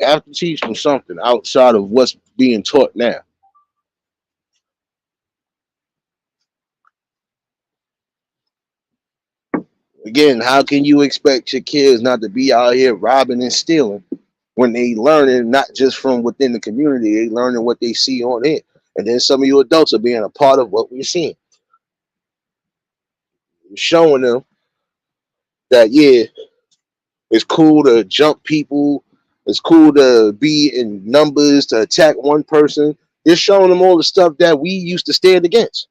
You have to teach them something outside of what's being taught now. Again, how can you expect your kids not to be out here robbing and stealing when they learning not just from within the community, they learning what they see on it. And then some of you adults are being a part of what we're seeing. You're showing them that yeah, it's cool to jump people, it's cool to be in numbers to attack one person. You're showing them all the stuff that we used to stand against.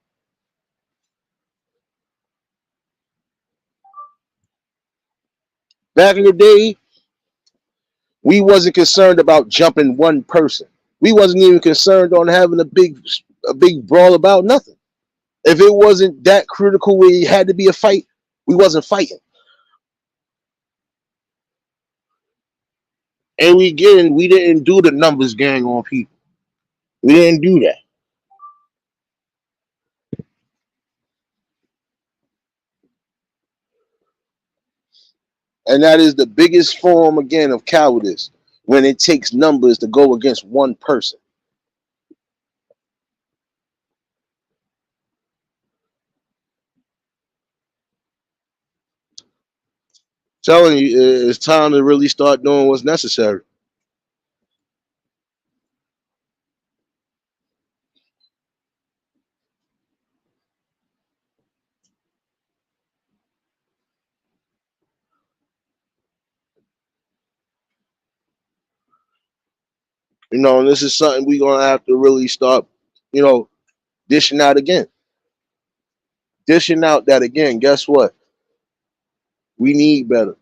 Back in the day, we wasn't concerned about jumping one person. We wasn't even concerned on having a big brawl about nothing. If it wasn't that critical where it had to be a fight, we wasn't fighting. And we didn't do the numbers gang on people. We didn't do that. And that is the biggest form again of cowardice when it takes numbers to go against one person. Telling you it's time to really start doing what's necessary. And this is something we're gonna have to really start, you know, dishing out again. Dishing out that again, guess what? We need better.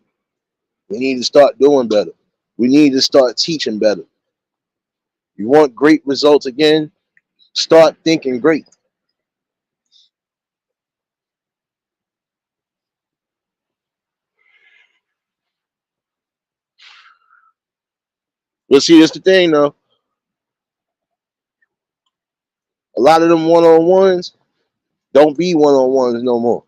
We need to start doing better. We need to start teaching better. You want great results again? Start thinking great. Well, see, that's the thing though. A lot of them one on ones don't be one on ones no more.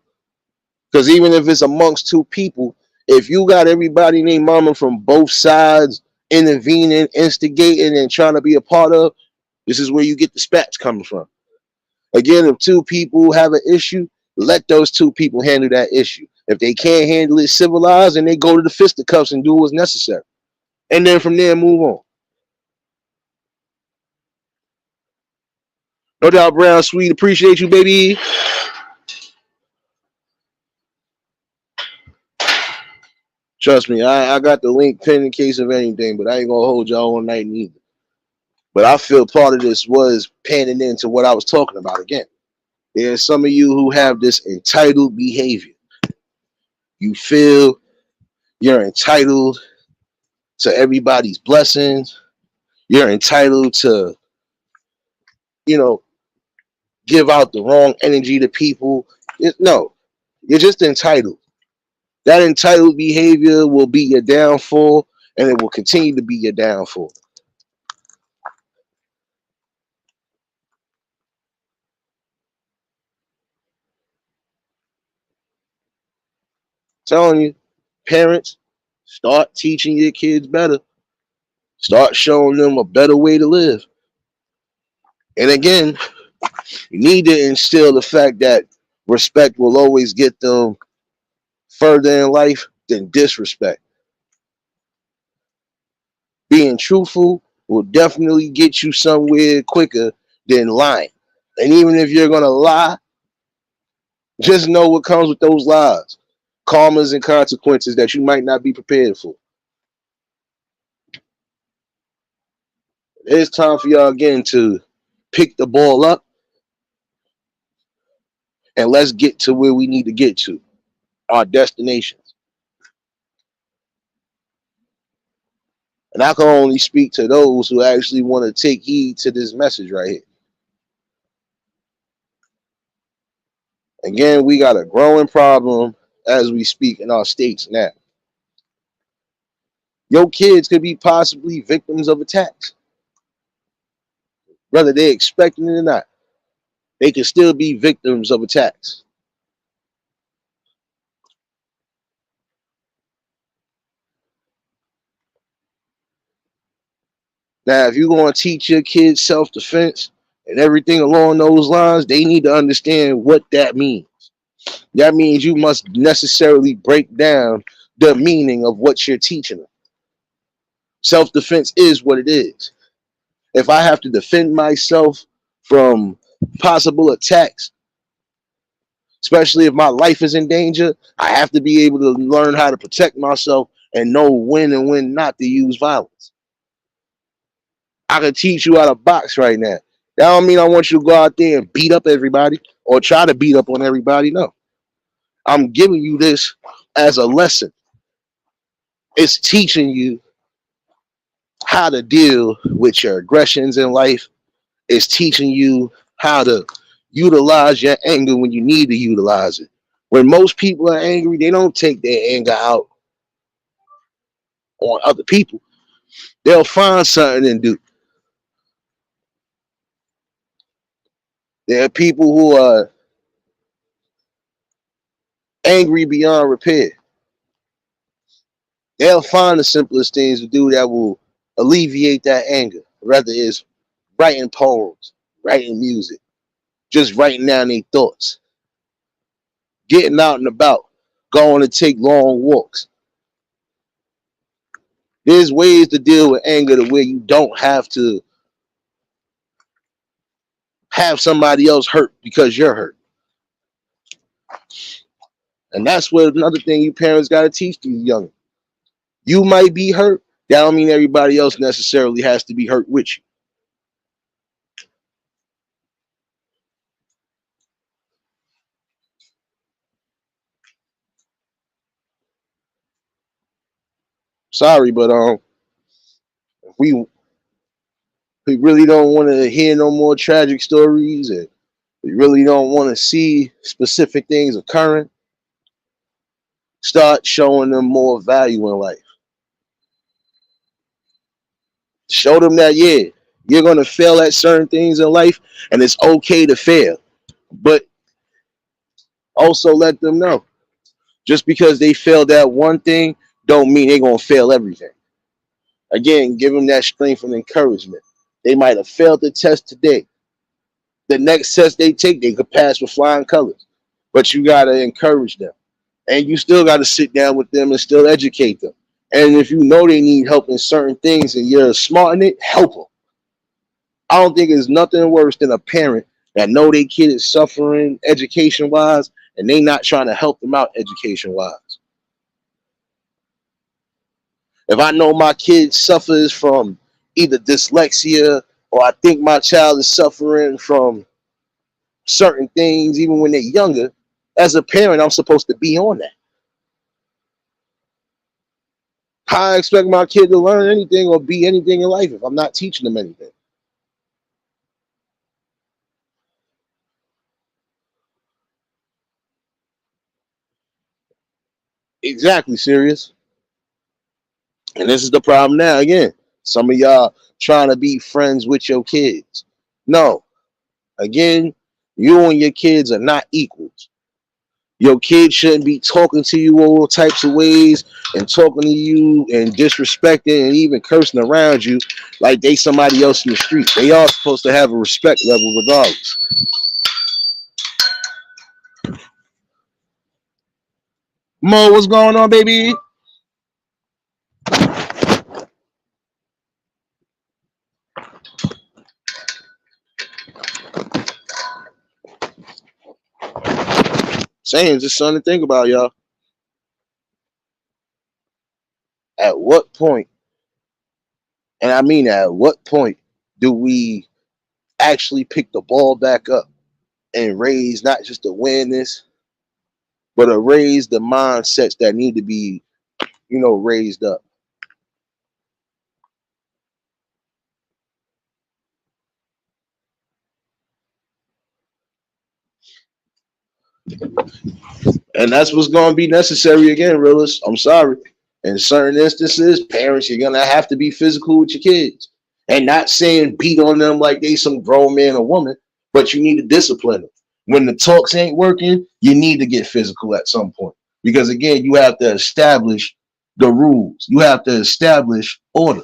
Because even if it's amongst two people, if you got everybody named mama from both sides intervening, instigating, and trying to be a part of, this is where you get the spats coming from. Again, if two people have an issue, let those two people handle that issue. If they can't handle it civilized, and they go to the fisticuffs and do what's necessary. And then from there, move on. No doubt, Brown Sweet. Appreciate you, baby. Trust me, I got the link pinned in case of anything, but I ain't gonna hold y'all all night neither. But I feel part of this was panning into what I was talking about again. There's some of you who have this entitled behavior. You feel you're entitled to everybody's blessings. You're entitled to, you know, give out the wrong energy to people. No, you're just entitled. That entitled behavior will be your downfall, and it will continue to be your downfall. Telling you, parents, start teaching your kids better. Start showing them a better way to live. And again, you need to instill the fact that respect will always get them further in life than disrespect. Being truthful will definitely get you somewhere quicker than lying. And even if you're going to lie, just know what comes with those lies. Karmas and consequences that you might not be prepared for. It's time for y'all again to pick the ball up and let's get to where we need to get to, our destinations. And I can only speak to those who actually want to take heed to this message right here. Again, we got a growing problem as we speak in our states now. Your kids could be possibly victims of attacks, whether they're expecting it or not. They can still be victims of attacks. Now, if you're going to teach your kids self-defense and everything along those lines, they need to understand what that means. That means you must necessarily break down the meaning of what you're teaching them. Self-defense is what it is. If I have to defend myself from possible attacks, especially if my life is in danger, I have to be able to learn how to protect myself and know when and when not to use violence. I can teach you how to box right now. That don't mean I want you to go out there and beat up everybody or try to beat up on everybody. No. I'm giving you this as a lesson. It's teaching you how to deal with your aggressions in life. It's teaching you how to utilize your anger when you need to utilize it. When most people are angry, they don't take their anger out on other people. They'll find something and do. There are people who are angry beyond repair. They'll find the simplest things to do that will alleviate that anger. Whether it's writing poems, writing music, just writing down their thoughts, getting out and about, going to take long walks. There's ways to deal with anger to where you don't have to have somebody else hurt because you're hurt. And that's what another thing you parents got to teach these young. You might be hurt. That don't mean everybody else necessarily has to be hurt with you. Sorry, but we we really don't want to hear no more tragic stories, and we really don't want to see specific things occurring. Start showing them more value in life. Show them that, yeah, you're going to fail at certain things in life, and it's okay to fail. But also let them know, just because they failed at one thing, don't mean they're going to fail everything. Again, give them that strength and encouragement. They might have failed the test today. The next test they take, they could pass with flying colors. But you got to encourage them. And you still got to sit down with them and still educate them. And if you know they need help in certain things and you're smart in it, help them. I don't think there's nothing worse than a parent that know their kid is suffering education wise and they not trying to help them out education wise. If I know my kid suffers from either dyslexia or I think my child is suffering from certain things even when they're younger, as a parent, I'm supposed to be on that. How I expect my kid to learn anything or be anything in life if I'm not teaching them anything? Exactly, serious. And this is the problem now. Again, some of y'all trying to be friends with your kids. No, again, you and your kids are not equals. Your kid shouldn't be talking to you all types of ways and talking to you and disrespecting and even cursing around you like they somebody else in the street. They are supposed to have a respect level regardless. Mo, what's going on, baby? Saying just something to think about, y'all. At what point, and I mean at what point, do we actually pick the ball back up and raise not just awareness, but to raise the mindsets that need to be, raised up? And that's what's going to be necessary again, realist. I'm sorry. In certain instances, parents, you're going to have to be physical with your kids. And not saying beat on them like they some grown man or woman, but you need to discipline them. When the talks ain't working, you need to get physical at some point. Because again, you have to establish the rules. You have to establish order.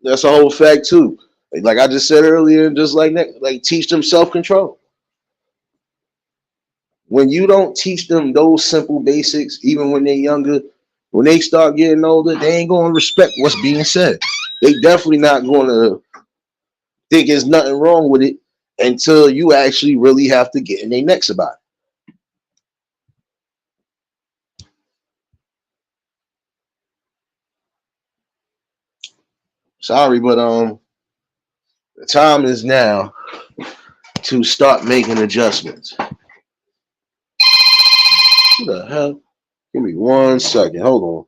That's a whole fact too. Like I just said earlier, just like that, like teach them self-control. When you don't teach them those simple basics, even when they're younger, when they start getting older, they ain't going to respect what's being said. They definitely not going to think there's nothing wrong with it until you actually really have to get in their necks about it. Sorry, but the time is now to start making adjustments. What the hell? Give me 1 second. Hold on.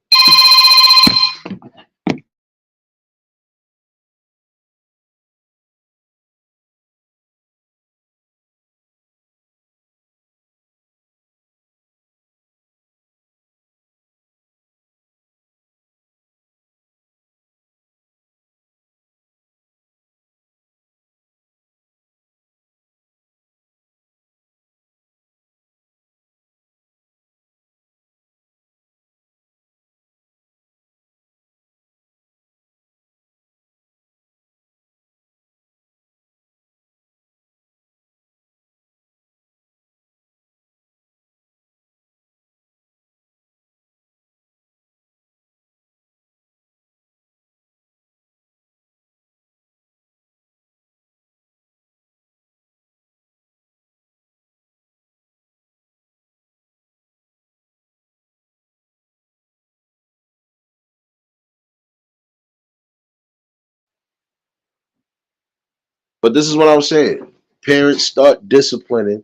But this is what I'm saying. Parents, start disciplining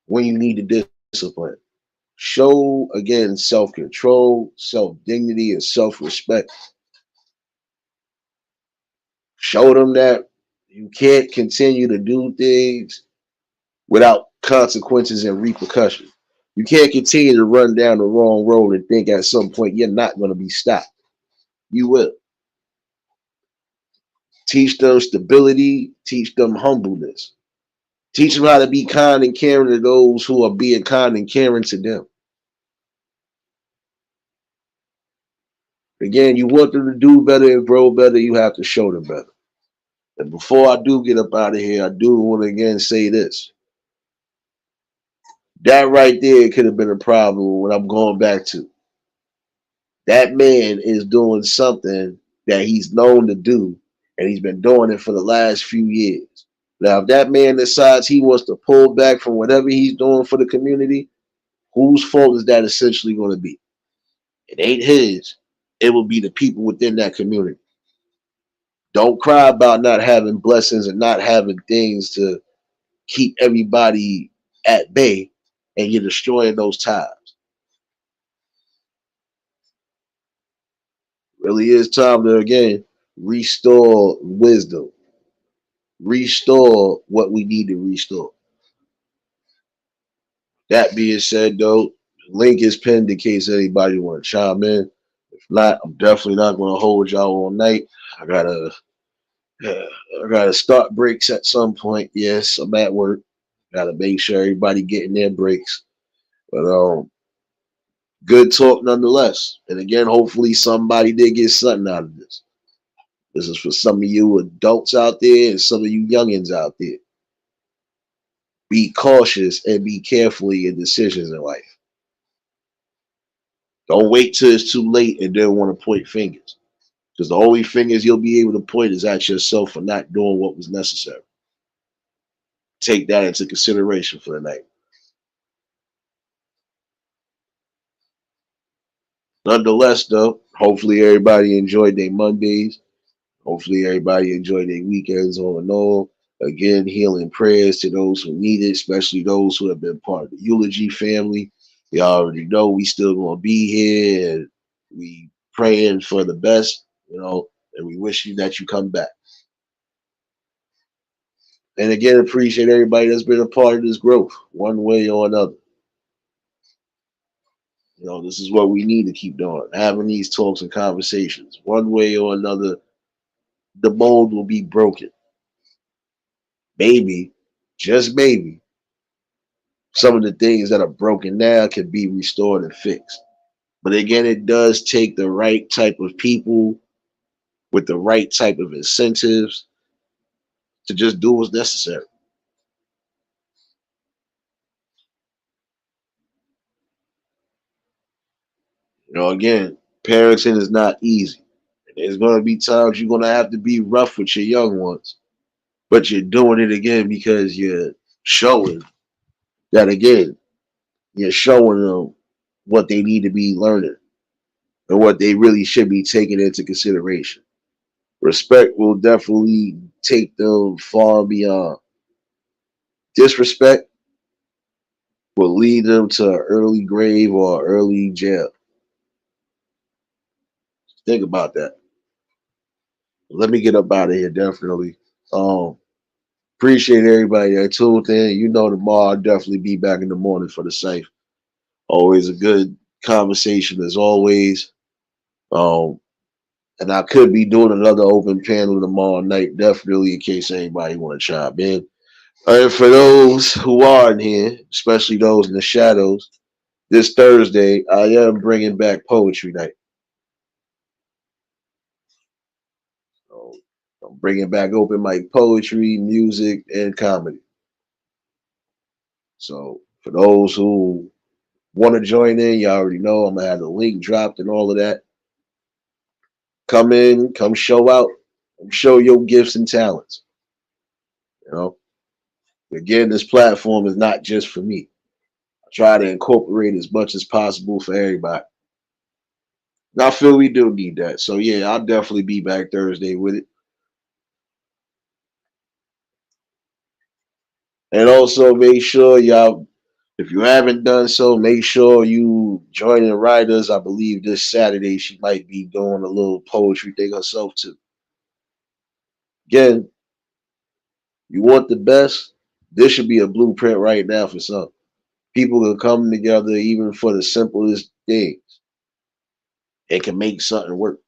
when you need to discipline. Show again self-control, self-dignity, and self-respect. Show them that you can't continue to do things without consequences and repercussions. You can't continue to run down the wrong road and think at some point you're not going to be stopped. You will. Teach them stability, teach them humbleness. Teach them how to be kind and caring to those who are being kind and caring to them. Again, you want them to do better and grow better, you have to show them better. And before I do get up out of here, I do want to again say this. That right there could have been a problem when I'm going back to. That man is doing something that he's known to do, and he's been doing it for the last few years. Now, if that man decides he wants to pull back from whatever he's doing for the community, whose fault is that essentially going to be? It ain't his. It will be the people within that community. Don't cry about not having blessings and not having things to keep everybody at bay, and you're destroying those ties. Really is time to again restore wisdom, restore what we need to restore. That being said, though, link is pinned in case anybody want to chime in. If not, I'm definitely not going to hold y'all all night. I gotta, I gotta start breaks at some point. Yes, I'm at work. Gotta make sure everybody getting their breaks. But good talk nonetheless. And again, hopefully somebody did get something out of this. This is for some of you adults out there and some of you youngins out there. Be cautious and be careful in your decisions in life. Don't wait till it's too late and then want to point fingers. Because the only fingers you'll be able to point is at yourself for not doing what was necessary. Take that into consideration for the night. Nonetheless, though, hopefully everybody enjoyed their Mondays. Hopefully everybody enjoyed their weekends all in all. Again, healing prayers to those who need it, especially those who have been part of the eulogy family. Y'all already know we still gonna be here and we praying for the best, and we wish you that you come back. And again, appreciate everybody that's been a part of this growth, one way or another. This is what we need to keep doing, having these talks and conversations. One way or another, the mold will be broken. Maybe, just maybe, some of the things that are broken now can be restored and fixed. But again, it does take the right type of people with the right type of incentives to just do what's necessary. Again, parenting is not easy. There's going to be times you're going to have to be rough with your young ones, but you're doing it again because you're showing that again, you're showing them what they need to be learning and what they really should be taking into consideration. Respect will definitely take them far beyond. Disrespect will lead them to an early grave or early jail. Think about that. Let me get up out of here, definitely. Um, Appreciate everybody that tuned in. Tomorrow I'll definitely be back in the morning for the safe. Always a good conversation as always. Um, and I could be doing another open panel tomorrow night, definitely in case anybody want to chime in. And for those who are in here, especially those in the shadows, this Thursday I am bringing back poetry night. So I'm bringing back open mic poetry, music, and comedy. So for those who want to join in, you already know I'm gonna have the link dropped and all of that. Come in, come show out, show your gifts and talents. You know, again, this platform is not just for me. I try to incorporate as much as possible for everybody. And I feel we do need that. So yeah, I'll definitely be back Thursday with it. And also make sure y'all, if you haven't done so, make sure you join the writers. I believe this Saturday she might be doing a little poetry thing herself too. Again, you want the best, this should be a blueprint right now for some. People can come together even for the simplest things. It can make something work.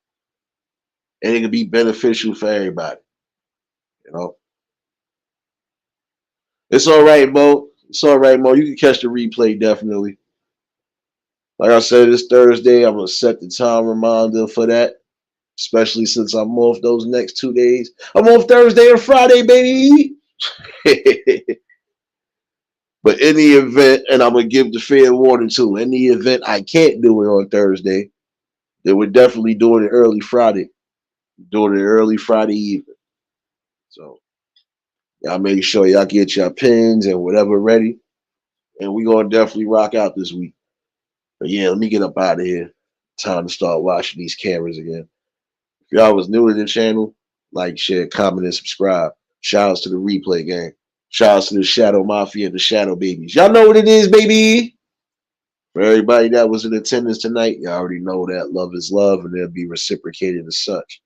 And it can be beneficial for everybody. You know. It's all right, Mo. It's all right, Mo. You can catch the replay definitely. Like I said, this Thursday, I'm gonna set the time reminder for that. Especially since I'm off those next 2 days. I'm off Thursday and Friday, baby. But in the event, and I'm gonna give the fair warning too, in the event I can't do it on Thursday, They were definitely doing it early Friday, doing it early Friday evening. So y'all make sure y'all get your pins and whatever ready, and we gonna definitely rock out this week. But yeah, let me get up out of here. Time to start watching these cameras again. If y'all was new to the channel, like, share, comment, and subscribe. Shout outs to the replay gang. Shout outs to the Shadow Mafia and the Shadow Babies. Y'all know what it is, baby. For everybody that was in attendance tonight, y'all already know that love is love and they'll be reciprocated as such.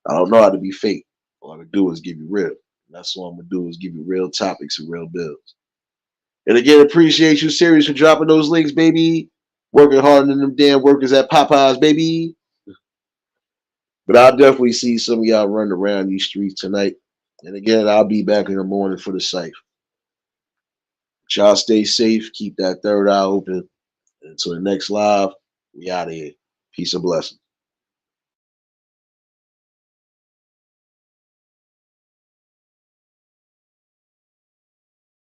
I don't know how to be fake. All I can do is give you real. And that's all I'm gonna do is give you real topics and real bills. And again, appreciate you, Sirius, for dropping those links, baby. Working harder than them damn workers at Popeyes, baby. But I'll definitely see some of y'all running around these streets tonight. And again, I'll be back in the morning for the site. Y'all stay safe. Keep that third eye open. Until the next live, we out of here. Peace and blessings.